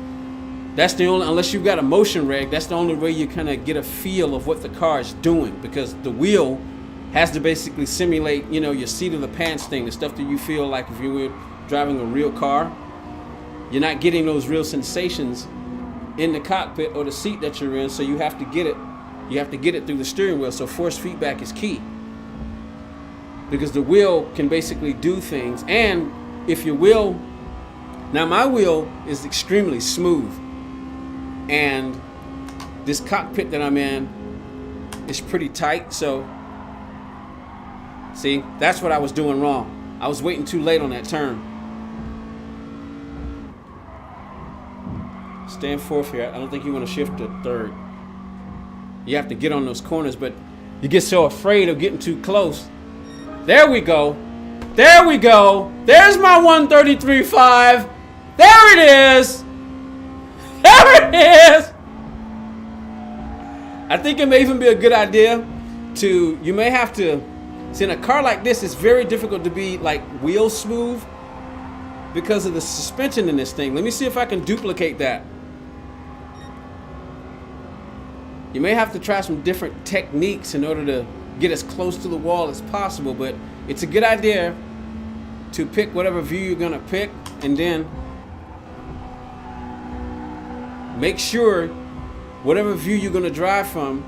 that's the only, unless you've got a motion reg, that's the only way you kind of get a feel of what the car is doing, because the wheel has to basically simulate, you know, your seat of the pants thing, the stuff that you feel like if you were driving a real car. You're not getting those real sensations in the cockpit or the seat that you're in, so you have to get it. You have to get it through the steering wheel. So force feedback is key, because the wheel can basically do things. And if your wheel, now my wheel is extremely smooth, and this cockpit that I'm in is pretty tight. So see, that's what I was doing wrong. I was waiting too late on that turn. Stay in fourth here. I don't think you want to shift to third. You have to get on those corners, but you get so afraid of getting too close. There we go. There we go. There's my 133.5. There it is. There it is. I think it may even be a good idea to, you may have to, see, in a car like this, it's very difficult to be like wheel smooth because of the suspension in this thing. Let me see if I can duplicate that. You may have to try some different techniques in order to get as close to the wall as possible, but it's a good idea to pick whatever view you're gonna pick, and then make sure whatever view you're gonna drive from,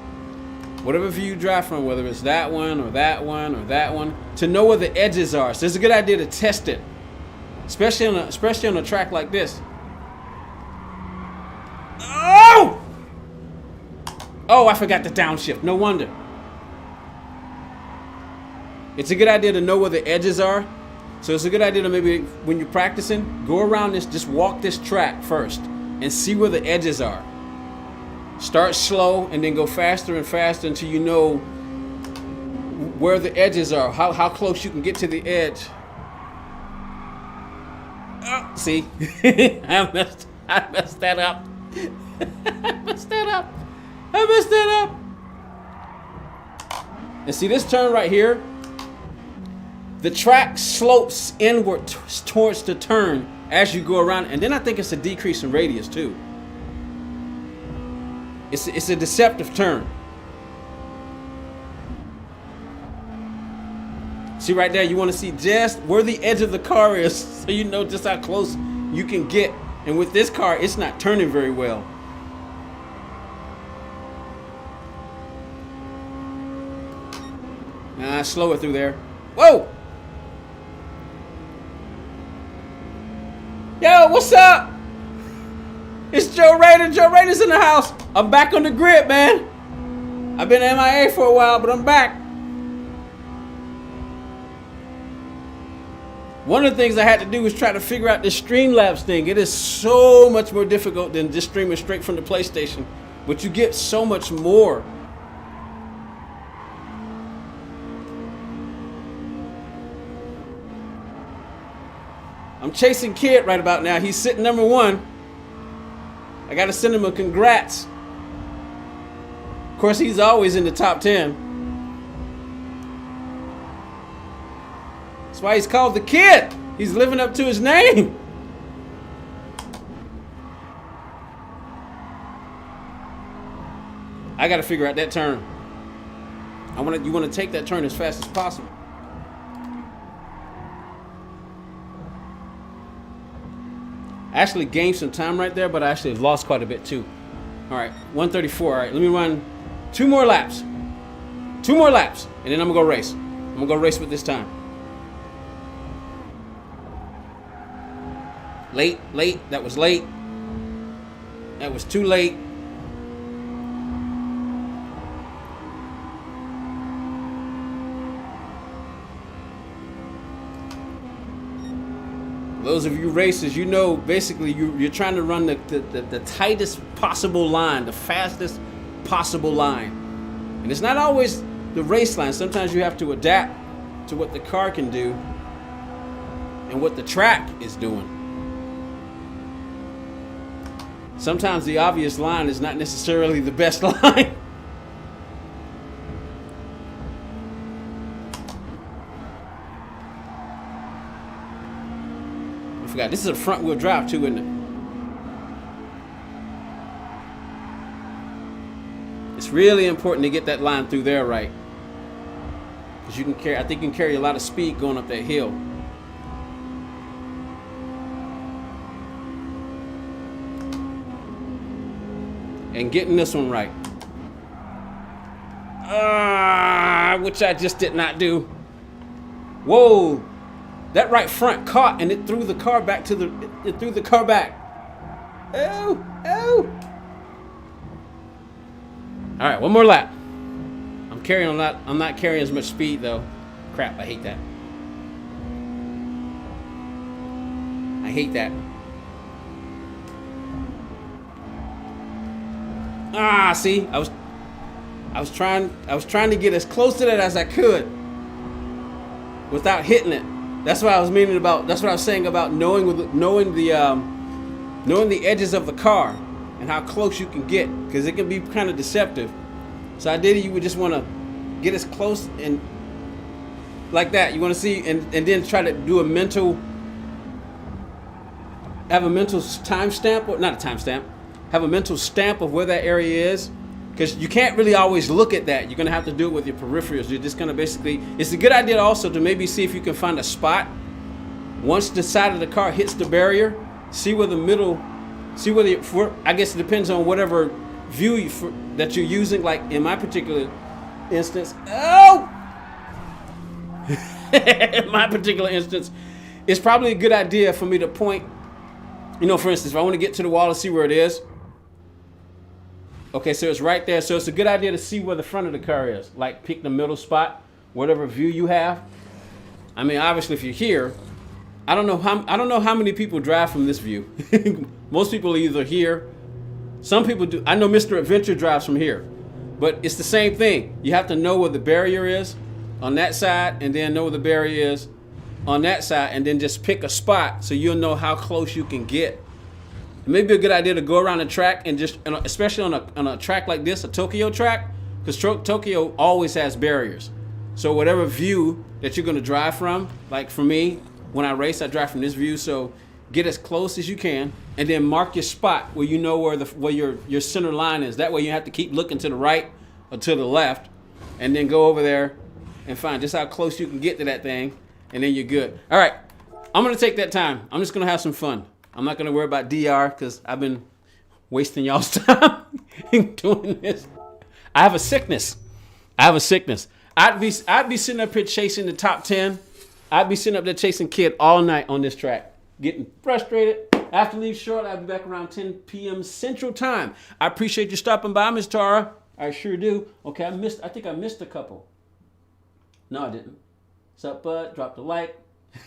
whatever view you drive from, whether it's that one or that one or that one, to know where the edges are. So it's a good idea to test it, especially on a track like this. Oh! Oh, I forgot the downshift. No wonder. It's a good idea to know where the edges are. So it's a good idea to maybe, when you're practicing, go around this, just walk this track first and see where the edges are. Start slow and then go faster and faster until you know where the edges are, how close you can get to the edge. Oh, see, I messed that up. I messed that up. And see this turn right here? The track slopes inward towards the turn as you go around, and then I think it's a decrease in radius too. It's a deceptive turn. See right there, you want to see just where the edge of the car is, so you know just how close you can get. And with this car, it's not turning very well. Slow it through there. Whoa! Yo, what's up? It's Joe Rader. Joe Rader's in the house. I'm back on the grid, man. I've been MIA for a while, but I'm back. One of the things I had to do was try to figure out this Streamlabs thing. It is so much more difficult than just streaming straight from the PlayStation, but you get so much more. I'm chasing Kid right about now. He's sitting number 1. I got to send him a congrats. Of course, he's always in the top 10. That's why he's called the Kid. He's living up to his name. I got to figure out that turn. You want to take that turn as fast as possible. I actually gained some time right there, but I actually lost quite a bit too. All right, 134. All right, let me run 2 more laps. 2 more laps, and then I'm gonna go race. I'm gonna go race with this time. Late. That was late. That was too late. Those of you racers, you know, basically you're trying to run the tightest possible line, the fastest possible line. And it's not always the race line. Sometimes you have to adapt to what the car can do and what the track is doing. Sometimes the obvious line is not necessarily the best line. I forgot, this is a front wheel drive too, isn't it? It's really important to get that line through there right. Because you can carry, I think you can carry a lot of speed going up that hill. And getting this one right. Which I just did not do. Whoa. That right front caught and it threw the car back it threw the car back. Oh. All right, one more lap. I'm not carrying as much speed though. Crap, I hate that. I hate that. See, I was trying to get as close to that as I could without hitting it. That's what I was meaning about. That's what I was saying about knowing the edges of the car and how close you can get, because it can be kind of deceptive. So ideally, you would just want to get as close and like that. You want to see and then try to do have a mental timestamp, or not a timestamp. Have a mental stamp of where that area is, because you can't really always look at that. You're going to have to do it with your peripherals. You're just going to basically, it's a good idea also to maybe see if you can find a spot. Once the side of the car hits the barrier, see where I guess it depends on whatever view that you're using. Like in my particular instance, in my particular instance, it's probably a good idea for me to point, for instance, if I want to get to the wall to see where it is. Okay, so it's right there. So it's a good idea to see where the front of the car is. Like pick the middle spot, whatever view you have. I mean, obviously, if you're here, I don't know how many people drive from this view. Most people are either here. Some people do. I know Mr. Adventure drives from here, but it's the same thing. You have to know where the barrier is on that side, and then know where the barrier is on that side, and then just pick a spot so you'll know how close you can get. It may be a good idea to go around the track and just, especially on a track like this, a Tokyo track, because Tokyo always has barriers. So whatever view that you're going to drive from, like for me, when I race, I drive from this view. So get as close as you can, and then mark your spot where you know where your center line is. That way you have to keep looking to the right or to the left, and then go over there and find just how close you can get to that thing, and then you're good. All right, I'm going to take that time. I'm just going to have some fun. I'm not going to worry about DR because I've been wasting y'all's time doing this. I have a sickness. I'd be sitting up here chasing the top 10. I'd be sitting up there chasing Kid all night on this track, getting frustrated. After leave short, I'll be back around 10 p.m. Central Time. I appreciate you stopping by, Ms. Tara. I sure do. Okay, I think I missed a couple. No, I didn't. What's up, bud? Drop the like.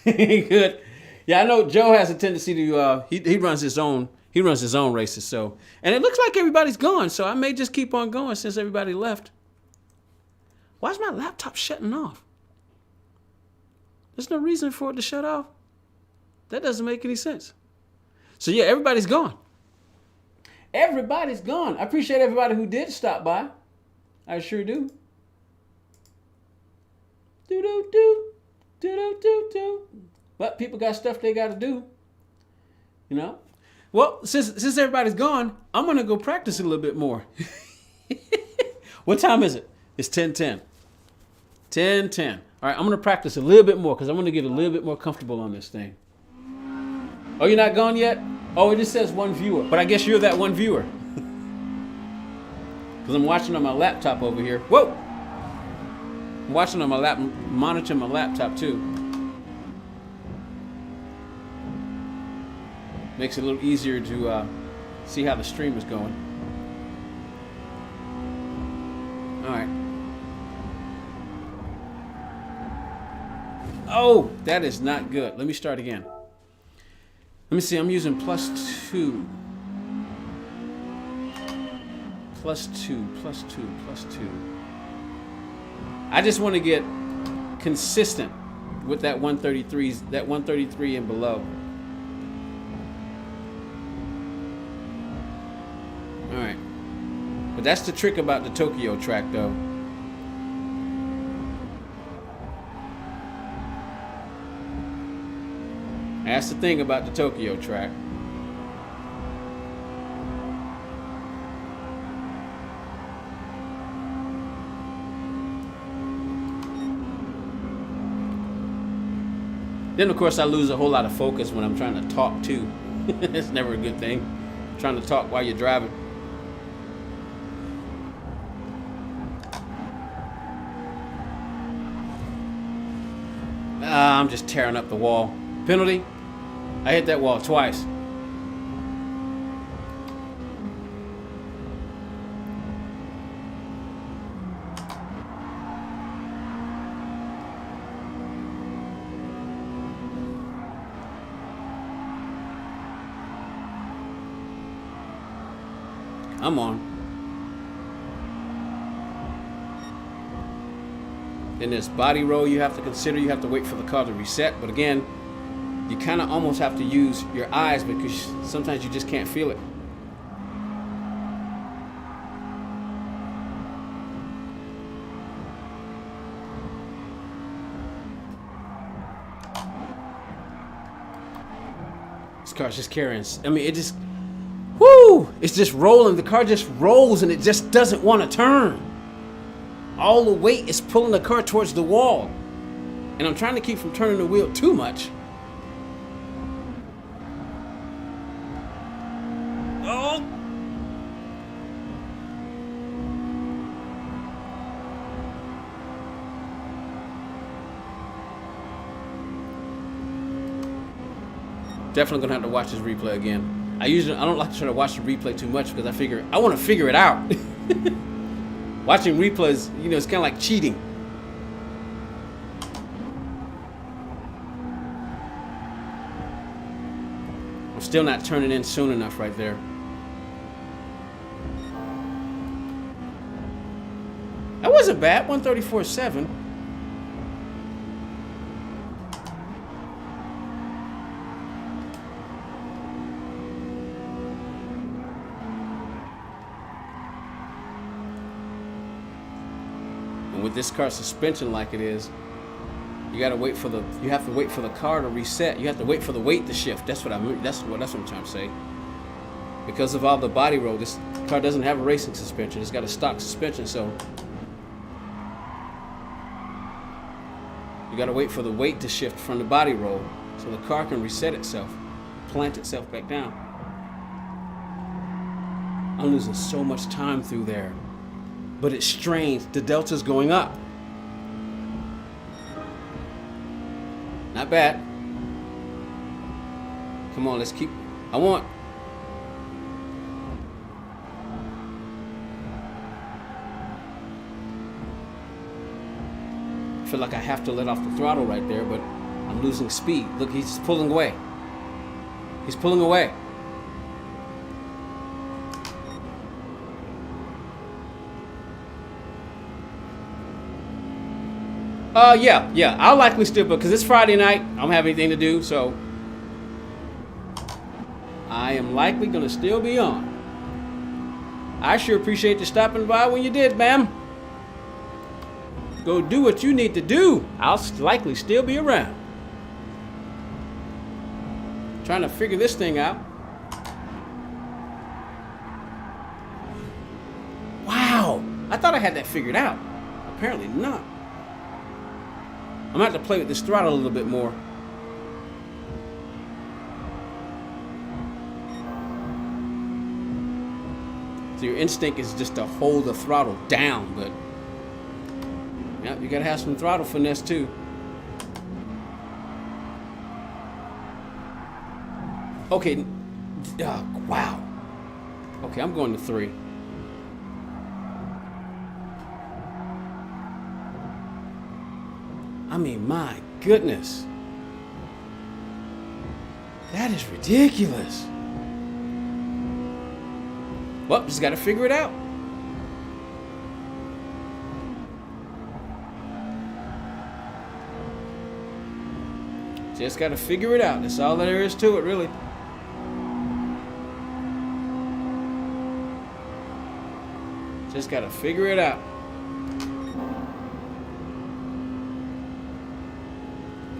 Good. Yeah, I know Joe has a tendency to he runs his own races, so, and it looks like everybody's gone, so I may just keep on going since everybody left. Why is my laptop shutting off? There's no reason for it to shut off. That doesn't make any sense. So yeah, everybody's gone. Everybody's gone. I appreciate everybody who did stop by. I sure do. Do. But people got stuff they got to do, Well, since everybody's gone, I'm going to go practice a little bit more. What time is it? It's 10:10. 10, 10. All right, I'm going to practice a little bit more because I want to get a little bit more comfortable on this thing. Oh, you're not gone yet? Oh, it just says one viewer. But I guess you're that one viewer. Because I'm watching on my laptop over here. Whoa! I'm watching on my monitoring my laptop too. Makes it a little easier to see how the stream is going. All right. Oh, that is not good. Let me start again. Let me see. I'm using +2. +2, +2, +2. I just want to get consistent with that 133 and below. All right. But that's the trick about the Tokyo track, though. That's the thing about the Tokyo track. Then, of course, I lose a whole lot of focus when I'm trying to talk, too. It's never a good thing. Trying to talk while you're driving. I'm just tearing up the wall. Penalty. I hit that wall twice. I'm on. Then there's body roll you have to consider. You have to wait for the car to reset. But again, you kind of almost have to use your eyes because sometimes you just can't feel it. This car's just carrying. I mean, it just, whoo! It's just rolling. The car just rolls and it just doesn't want to turn. All the weight is pulling the car towards the wall. And I'm trying to keep from turning the wheel too much. Oh! Definitely gonna have to watch this replay again. I don't like to try to watch the replay too much because I want to figure it out. Watching replays, you know, it's kind of like cheating. I'm still not turning in soon enough right there. That wasn't bad, 134.7. And with this car suspension like it is, you have to wait for the car to reset. You have to wait for the weight to shift. That's what I'm trying to say. Because of all the body roll, this car doesn't have a racing suspension. It's got a stock suspension, so you got to wait for the weight to shift from the body roll so the car can reset itself, plant itself back down. I'm losing so much time through there, but it's strange. The delta's going up. Not bad. Come on, let's keep. I feel like I have to let off the throttle right there, but I'm losing speed. Look, he's pulling away. He's pulling away. Yeah. I'll likely still, because it's Friday night. I don't have anything to do, so I am likely going to still be on. I sure appreciate you stopping by when you did, ma'am. Go do what you need to do. I'll likely still be around. Trying to figure this thing out. Wow. I thought I had that figured out. Apparently not. I'm gonna have to play with this throttle a little bit more. So your instinct is just to hold the throttle down, but yeah, you gotta have some throttle finesse too. Okay, wow. Okay, I'm going to 3. I mean, my goodness. That is ridiculous. Well, just got to figure it out. Just got to figure it out. That's all there is to it, really. Just got to figure it out.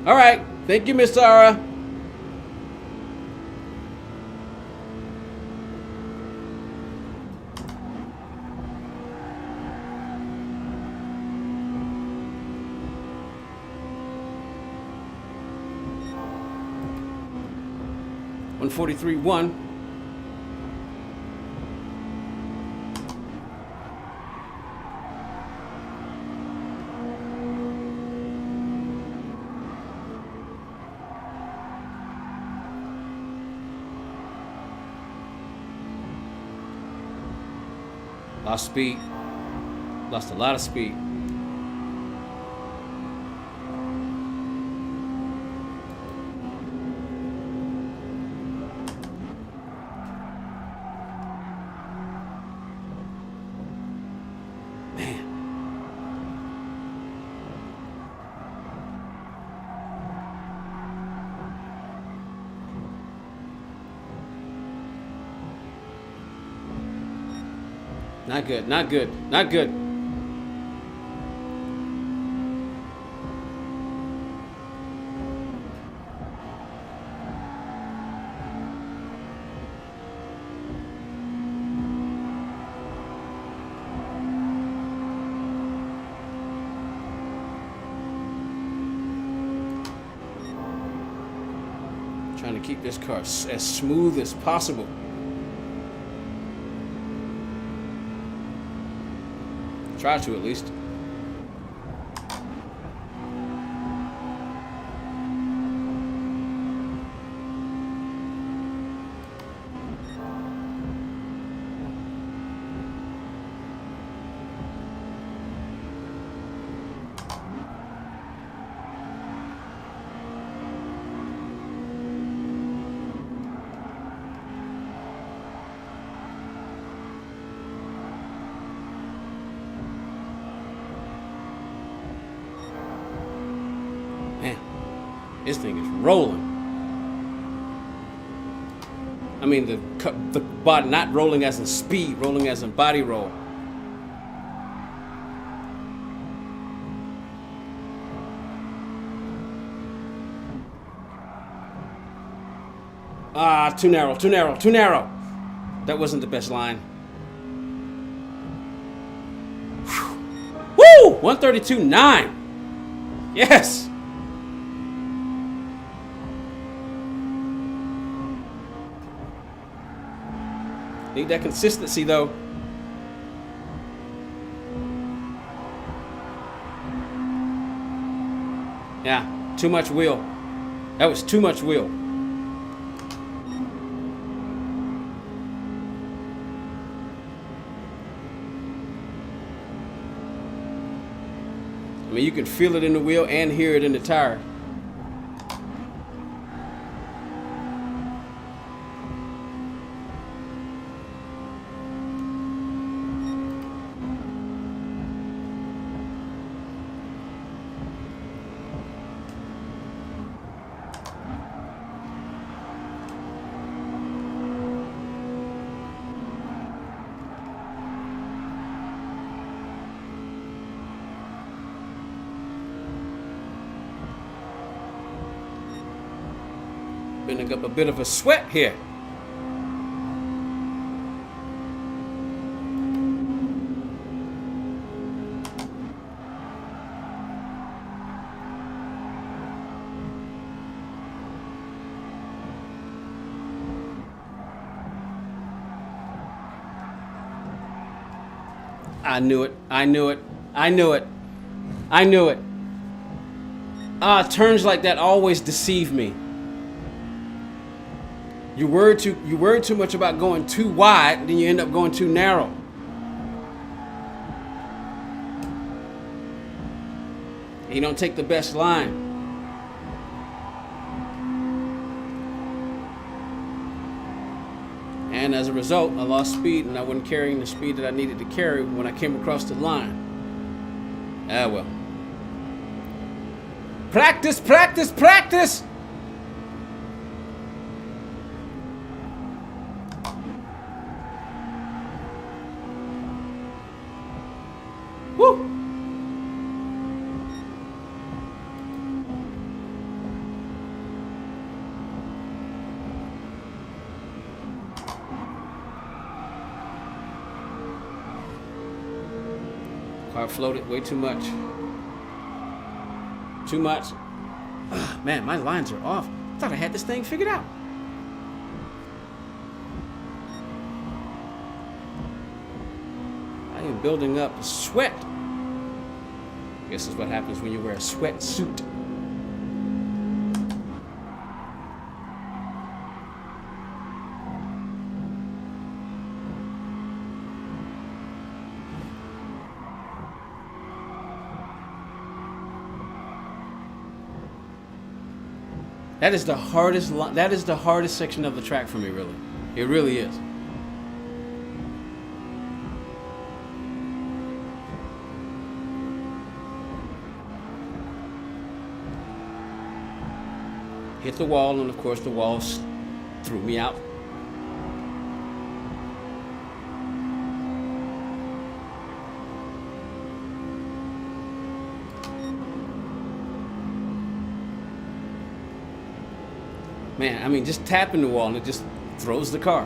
All right. Thank you, Miss Sarah. $143.1. Lost speed. Lost a lot of speed. Not good, not good, not good. Trying to keep this car as smooth as possible. Try to, at least. This thing is rolling. I mean, the body, not rolling as in speed, rolling as in body roll. Ah, too narrow, too narrow, too narrow. That wasn't the best line. Whew. Woo! 132.9. Yes. Need that consistency, though. Yeah, too much wheel. That was too much wheel. I mean, you can feel it in the wheel and hear it in the tire. Building up a bit of a sweat here. I knew it. I knew it. I knew it. I knew it. Turns like that always deceive me. You worry too much about going too wide, then you end up going too narrow. You don't take the best line. And as a result, I lost speed and I wasn't carrying the speed that I needed to carry when I came across the line. Well. Practice, practice, practice! Woo! Car floated way too much. Too much. Man, my lines are off. I thought I had this thing figured out. I am building up sweat. This is what happens when you wear a sweatsuit. That is the hardest. That is the hardest section of the track for me, really. It really is. Hit the wall, and of course, the walls threw me out. Man, I mean, just tapping the wall and it just throws the car.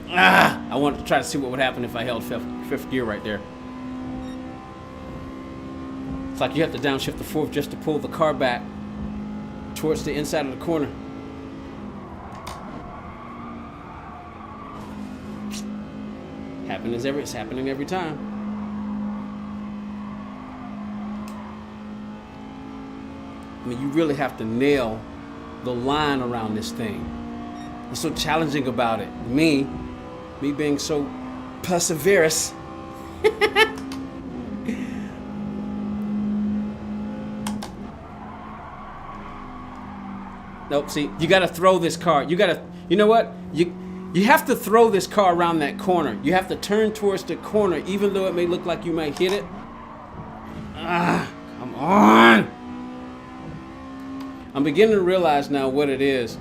I wanted to try to see what would happen if I held fifth gear right there. It's like you have to downshift the fourth just to pull the car back towards the inside of the corner. It's happening every time. I mean, you really have to nail the line around this thing. What's so challenging about it? Me being so perseverous. Nope, see, you gotta throw this car. You know what? You have to throw this car around that corner. You have to turn towards the corner, even though it may look like you might hit it. Come on. I'm beginning to realize now what it is.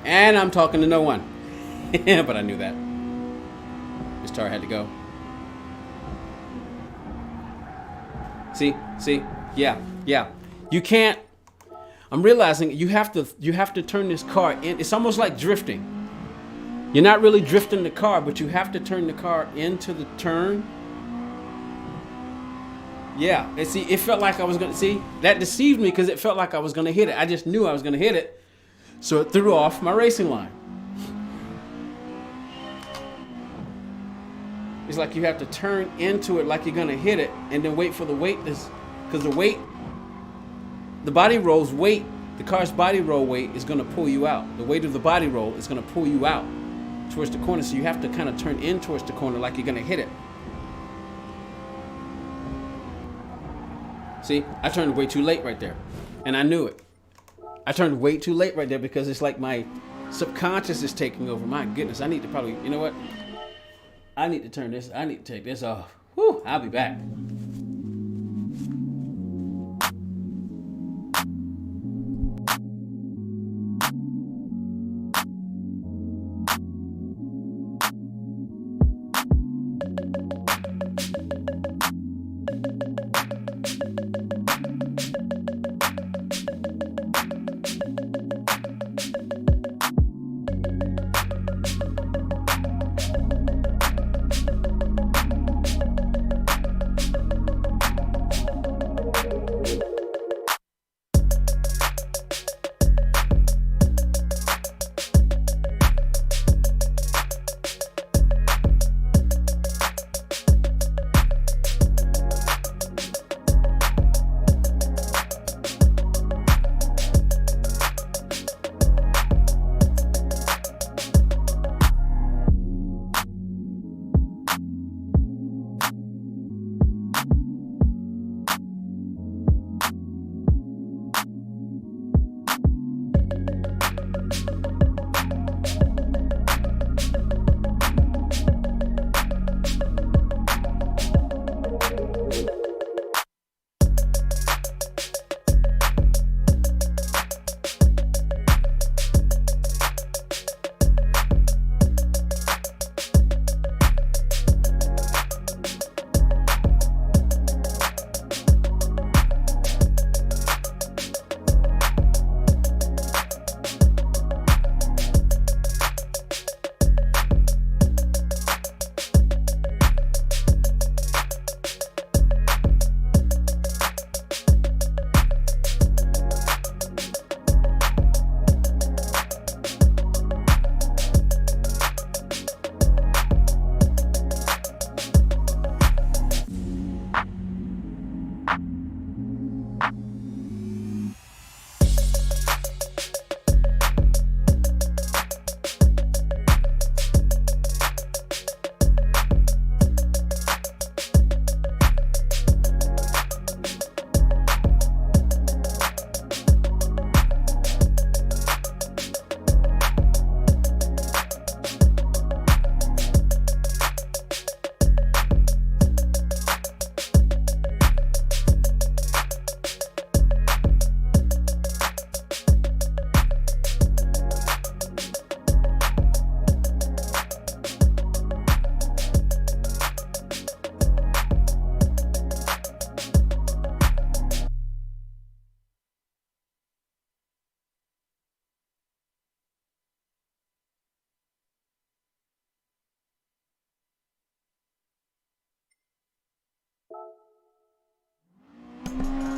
And I'm talking to no one. But I knew that. This tire had to go. See? Yeah. You can't. I'm realizing you have to turn this car in. It's almost like drifting. You're not really drifting the car, but you have to turn the car into the turn. Yeah, and see, it felt like I was gonna see. That deceived me because it felt like I was gonna hit it. I just knew I was gonna hit it, so it threw off my racing line. It's like you have to turn into it like you're gonna hit it, and then wait for the weight, because the body roll's weight, the car's body roll weight is gonna pull you out. The weight of the body roll is gonna pull you out towards the corner, so you have to kind of turn in towards the corner like you're gonna hit it. See, I turned way too late right there, and I knew it. I turned way too late right there because it's like my subconscious is taking over. My goodness, I need to probably, you know what? I need to turn this, I need to take this off. Whew, I'll be back.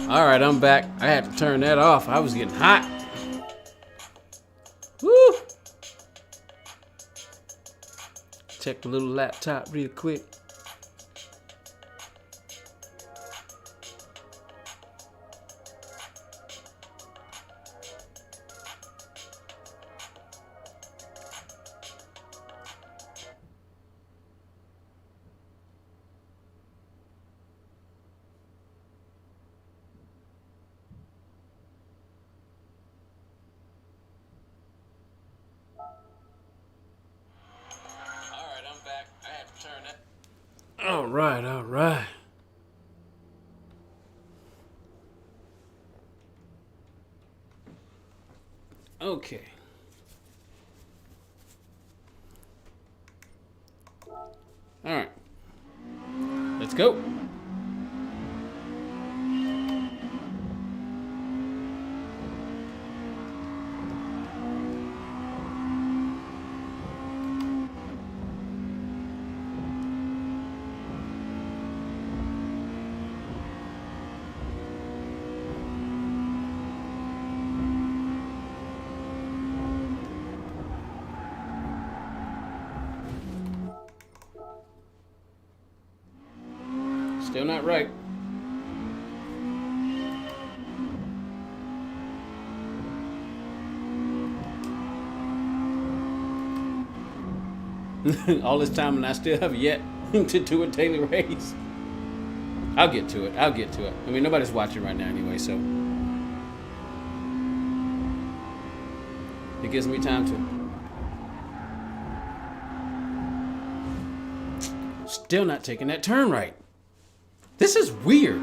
All right, I'm back. I had to turn that off. I was getting hot. Woo! Check the little laptop real quick. All right, all right. Okay. All right. Let's go. Still not right. All this time and I still have yet to do a daily race. I'll get to it. I'll get to it. I mean, nobody's watching right now anyway, so it gives me time to. Still not taking that turn right. This is weird.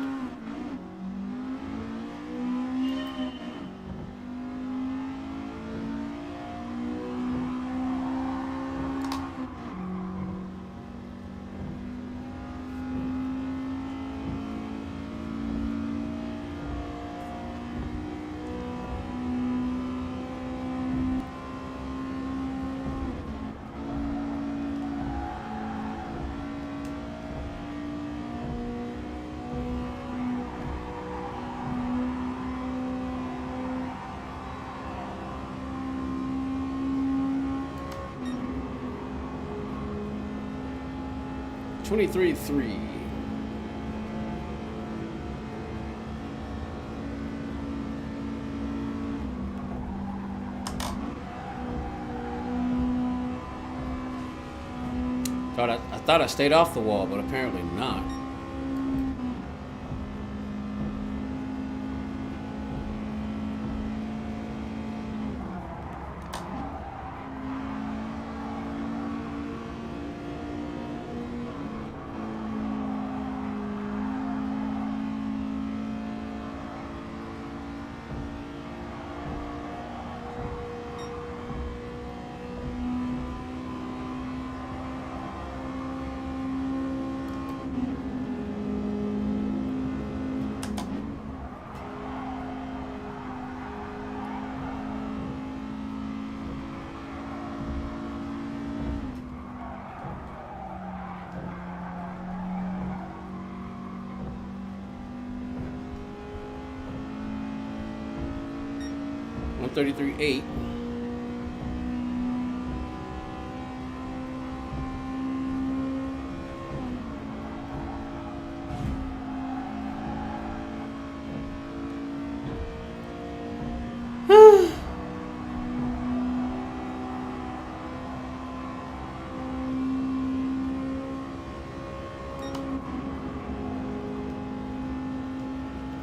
$23.3. I thought I stayed off the wall, but apparently not. $133.8.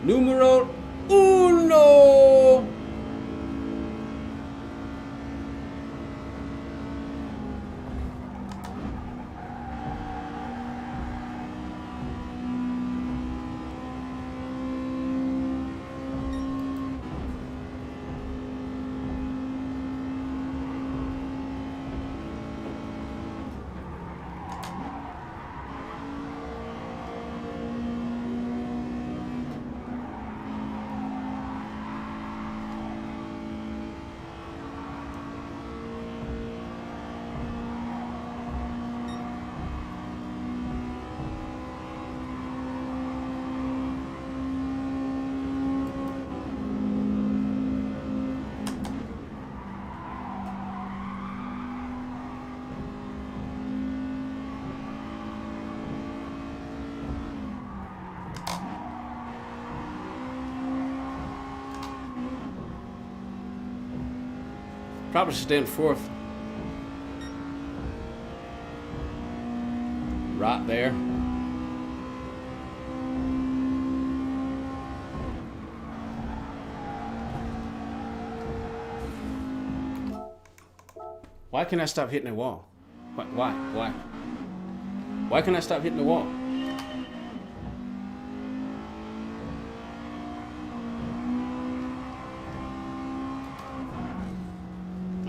Numero uno. Probably should stay in fourth. Right there. Why can't I stop hitting the wall? Why? Why can't I stop hitting the wall?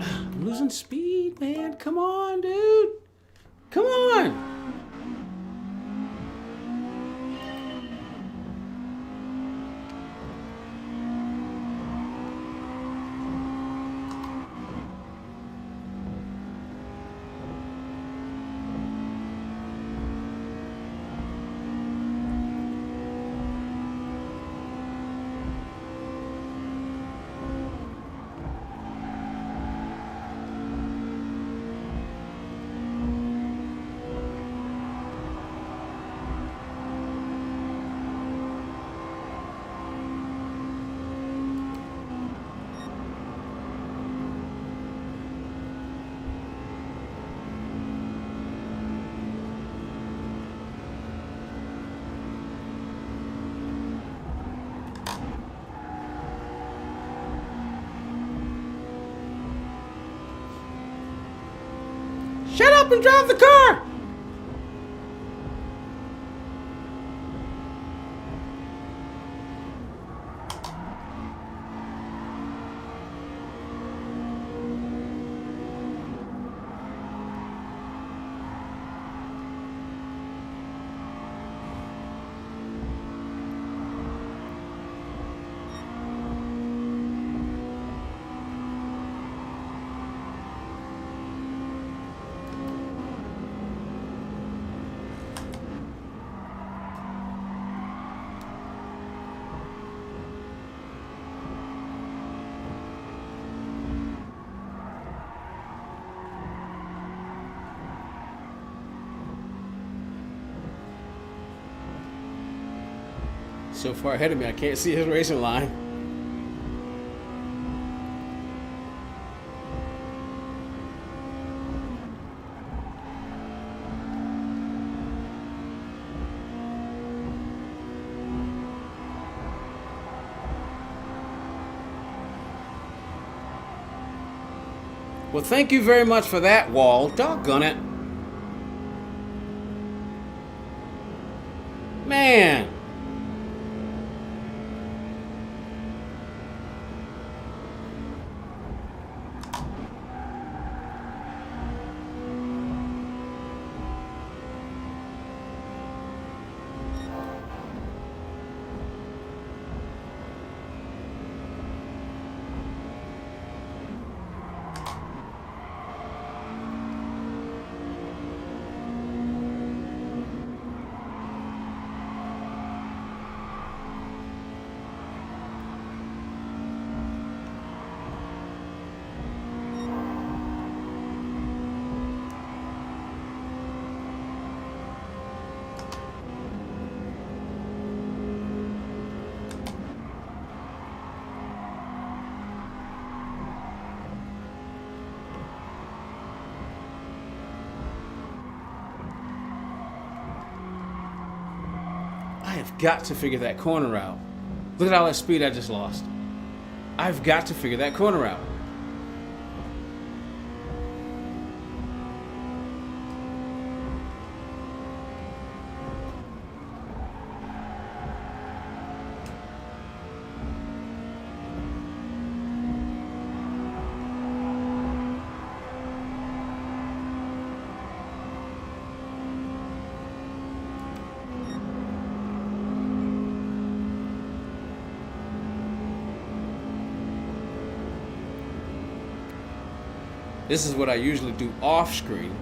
I'm losing speed, man. Come on, dude. Come on. Shut up and drive the car! So far ahead of me, I can't see his racing line. Well, thank you very much for that, Wall. Doggone it. Man. I have got to figure that corner out. Look at all that speed I just lost. I've got to figure that corner out. This is what I usually do off screen.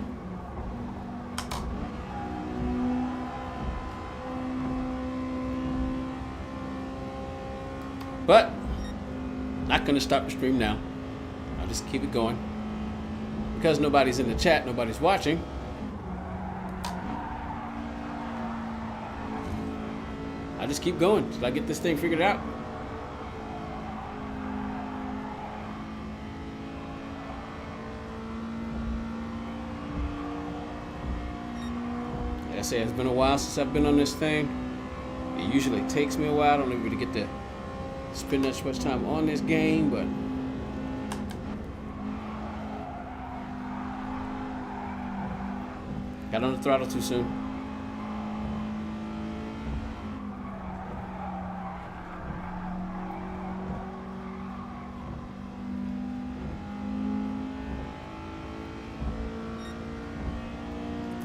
But not gonna stop the stream now. I'll just keep it going. Because nobody's in the chat, nobody's watching. I just keep going till I get this thing figured out. I say, it's been a while since I've been on this thing. It usually takes me a while. I don't even really get to spend that much time on this game, but got on the throttle too soon.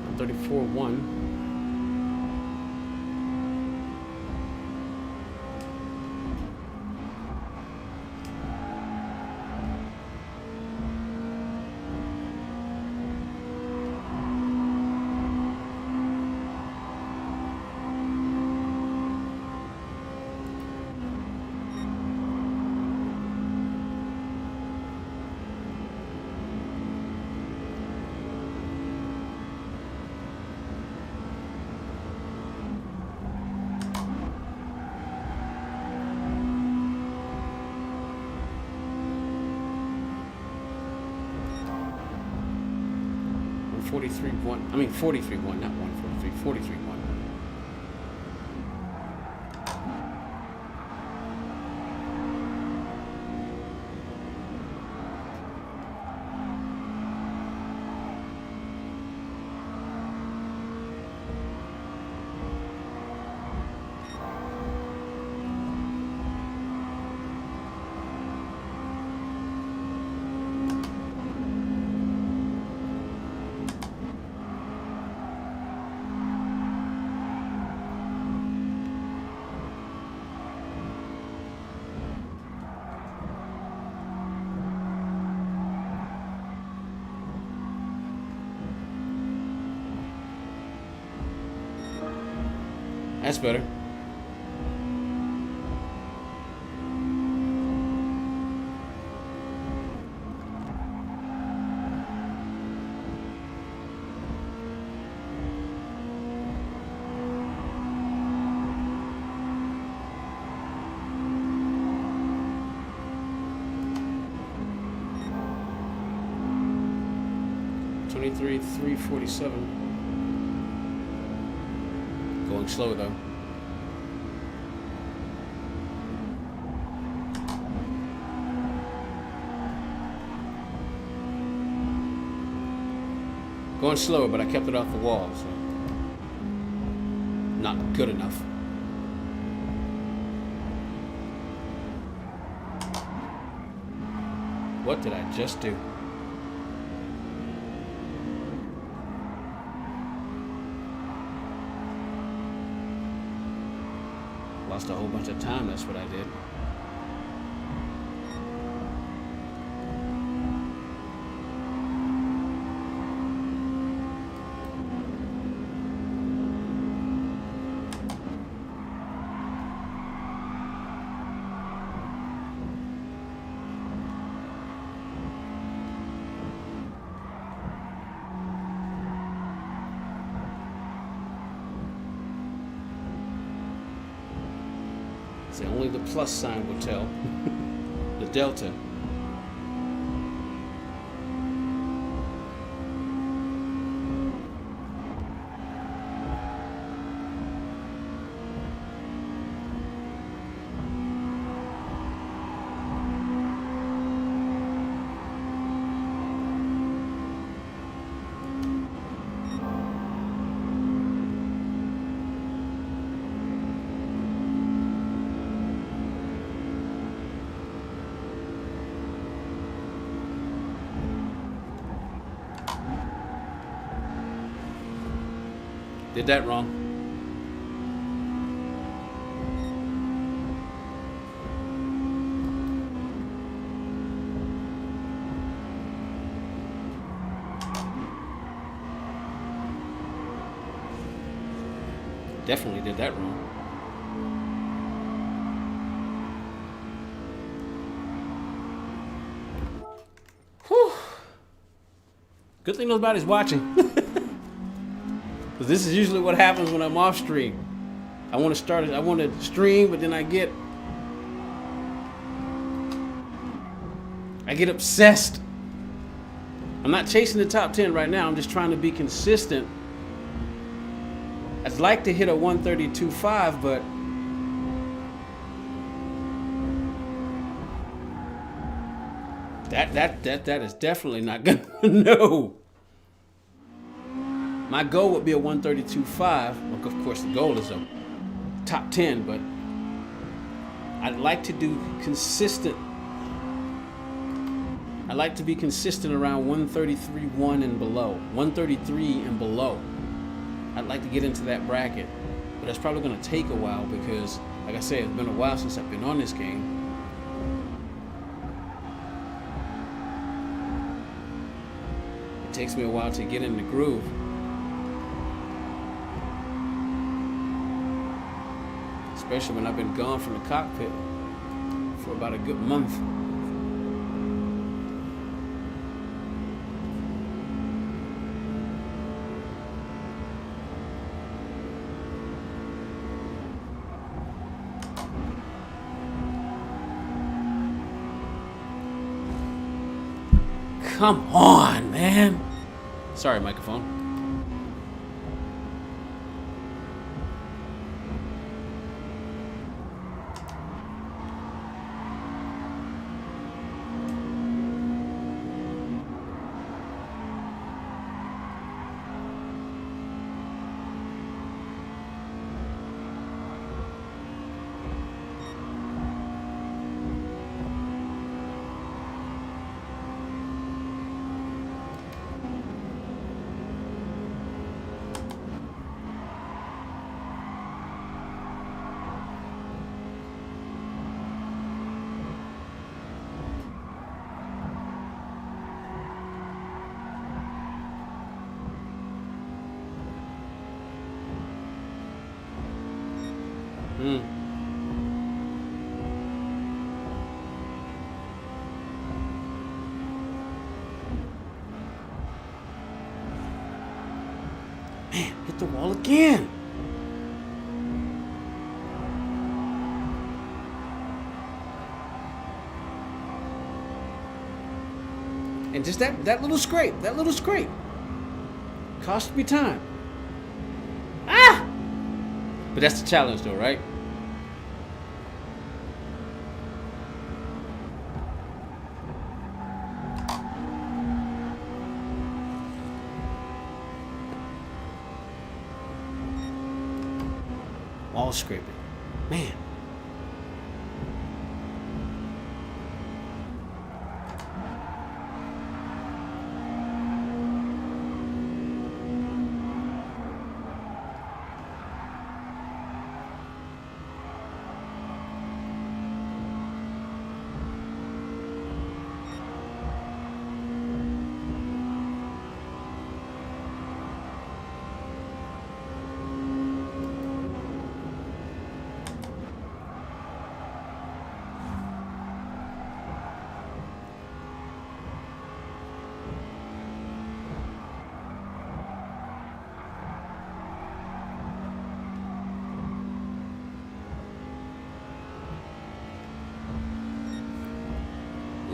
I'm 34-1. I'm 43-1. I mean 43-1, not 143. 43-1. That's better. $23,347. Going slow though. Going slower, but I kept it off the wall, so not good enough. What did I just do? Lost a whole bunch of time, that's what I did. See, only the plus sign will tell. The delta. Did that wrong. Definitely did that wrong. Whew. Good thing nobody's watching. Because this is usually what happens when I'm off stream. I want to stream, but then I get obsessed. I'm not chasing the top 10 right now. I'm just trying to be consistent I'd like to hit a 132.5, but that is definitely not gonna no. My goal would be a 132.5. Of course, the goal is a top 10, but I'd like to do consistent. I like to be consistent around 133.1 and below, 133 and below. I'd like to get into that bracket, but that's probably going to take a while because, like I said, it's been a while since I've been on this game. It takes me a while to get in the groove. Especially when I've been gone from the cockpit for about a good month. Come on, man. Sorry, microphone. Man, hit the wall again. And just that little scrape, cost me time. Ah! But that's the challenge though, right? Wall scraping. Man.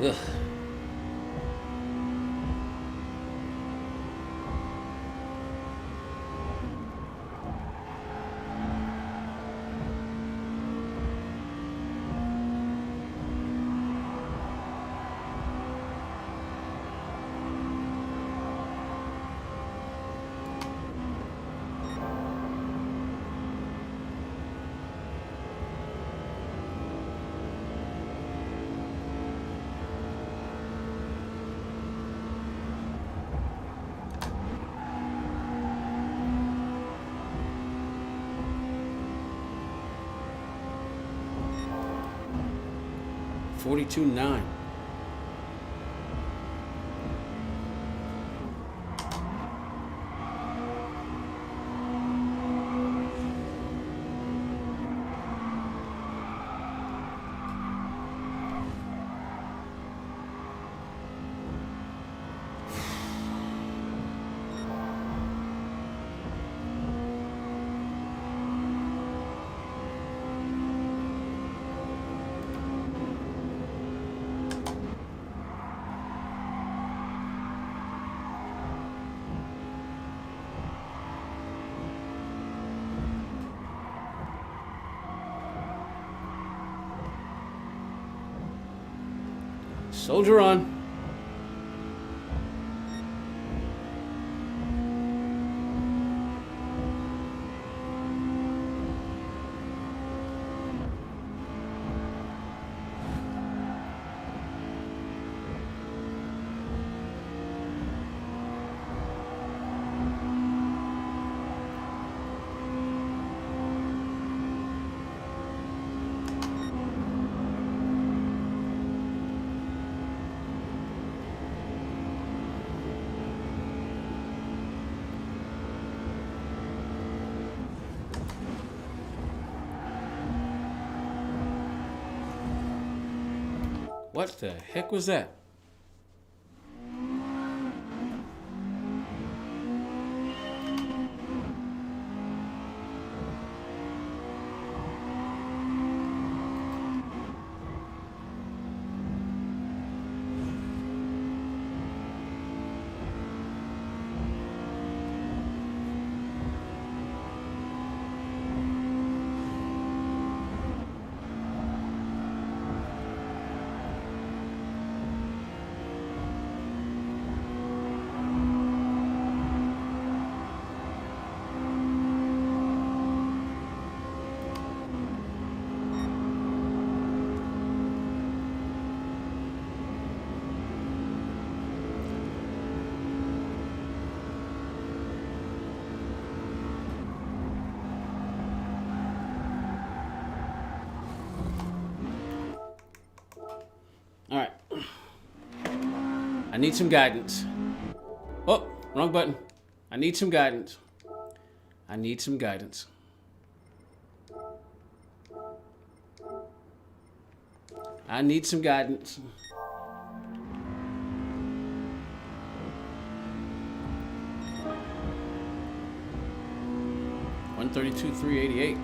Ugh. $42.9. Soldier on. What the heck was that? All right. I need some guidance. Oh, wrong button. I need some guidance. I need some guidance. I need some guidance. $132, $388.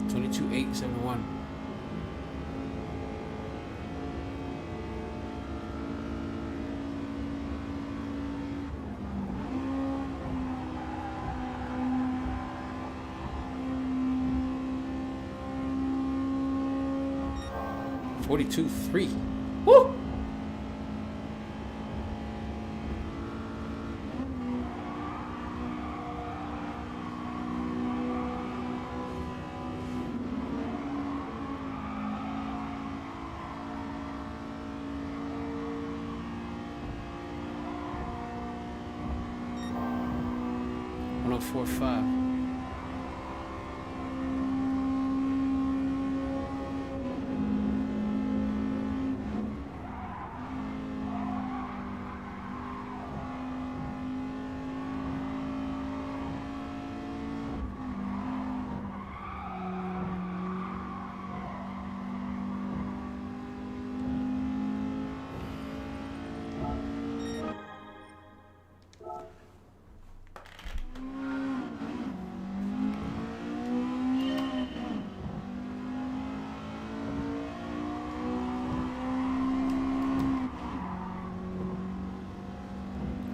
$22,871. $42,300. Woo! $104,500.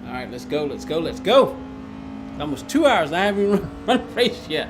All right, let's go, let's go, let's go. It's almost 2 hours. I haven't even run a race yet.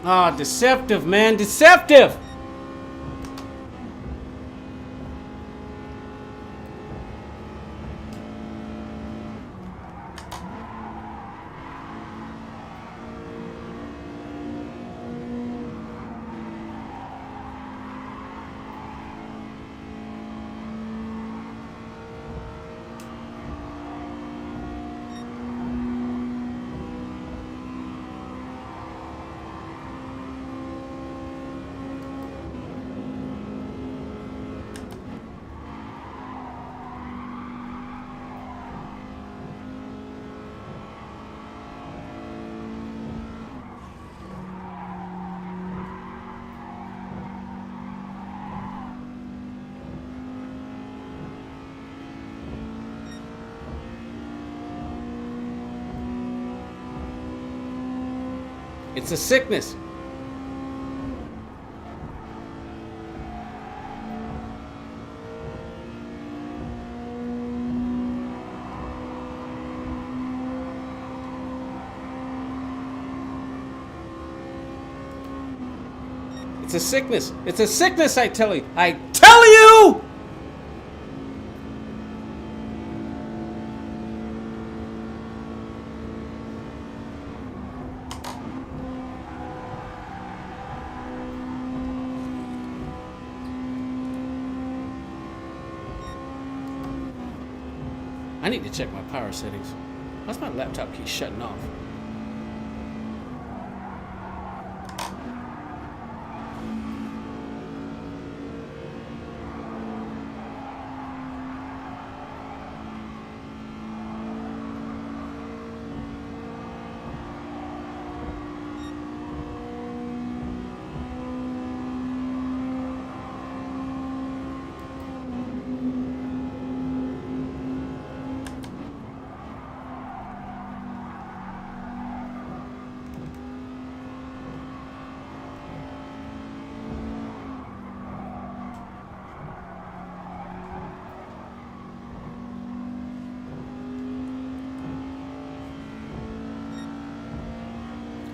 Ah, deceptive, man. Deceptive! It's a sickness. It's a sickness. It's a sickness, I tell you. I tell you! I need to check my power settings. Why's my laptop keep shutting off?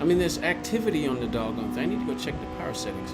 I mean, there's activity on the doggone thing. I need to go check the power settings.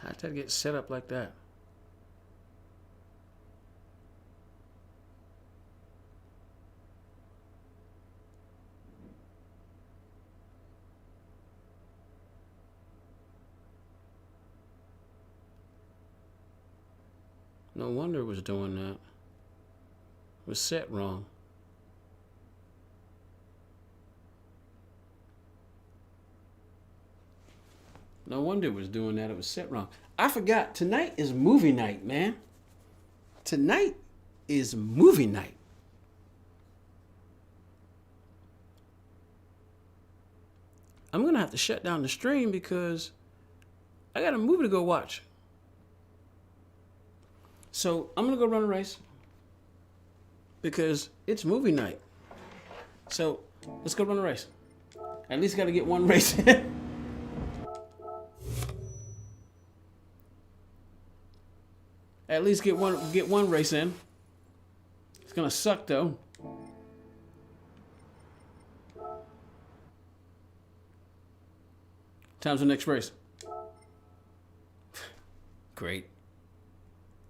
How did that get set up like that? No wonder it was doing that. It was set wrong. No wonder it was doing that. It was set wrong. I forgot. Tonight is movie night, man. Tonight is movie night. I'm going to have to shut down the stream because I got a movie to go watch. So I'm going to go run a race because it's movie night. So let's go run a race. At least got to get one race in. At least get one race in. It's gonna suck though. Time's the next race. Great.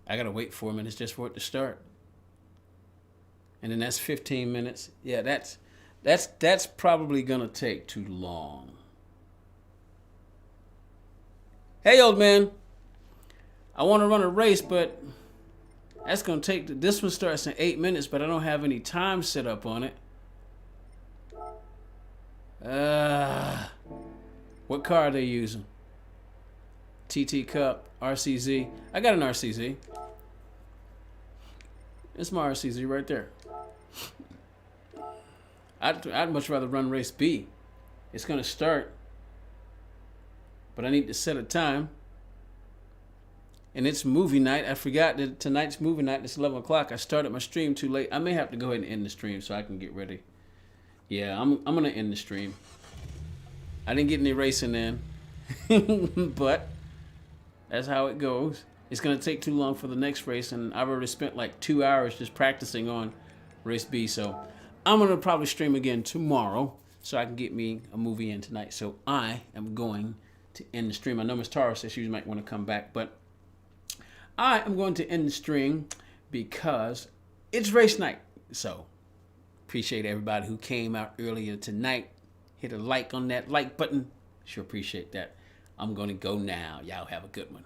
I gotta wait 4 minutes just for it to start. And then that's 15 minutes. Yeah, that's probably gonna take too long. Hey, old man. I want to run a race, but that's gonna take. This one starts in 8 minutes, but I don't have any time set up on it. What car are they using? TT Cup, RCZ. I got an RCZ. It's my RCZ right there. I'd much rather run race B. It's gonna start, but I need to set a time. And it's movie night. I forgot that tonight's movie night. It's 11 o'clock. I started my stream too late. I may have to go ahead and end the stream so I can get ready. Yeah, I'm gonna end the stream. I didn't get any racing in, but that's how it goes. It's gonna take too long for the next race, and I've already spent like 2 hours just practicing on race B. So I'm gonna probably stream again tomorrow so I can get me a movie in tonight. So I am going to end the stream. I know Miss Tara says she might want to come back, but I am going to end the stream because it's race night. So appreciate everybody who came out earlier tonight. Hit a like on that like button. Sure appreciate that. I'm going to go now. Y'all have a good one.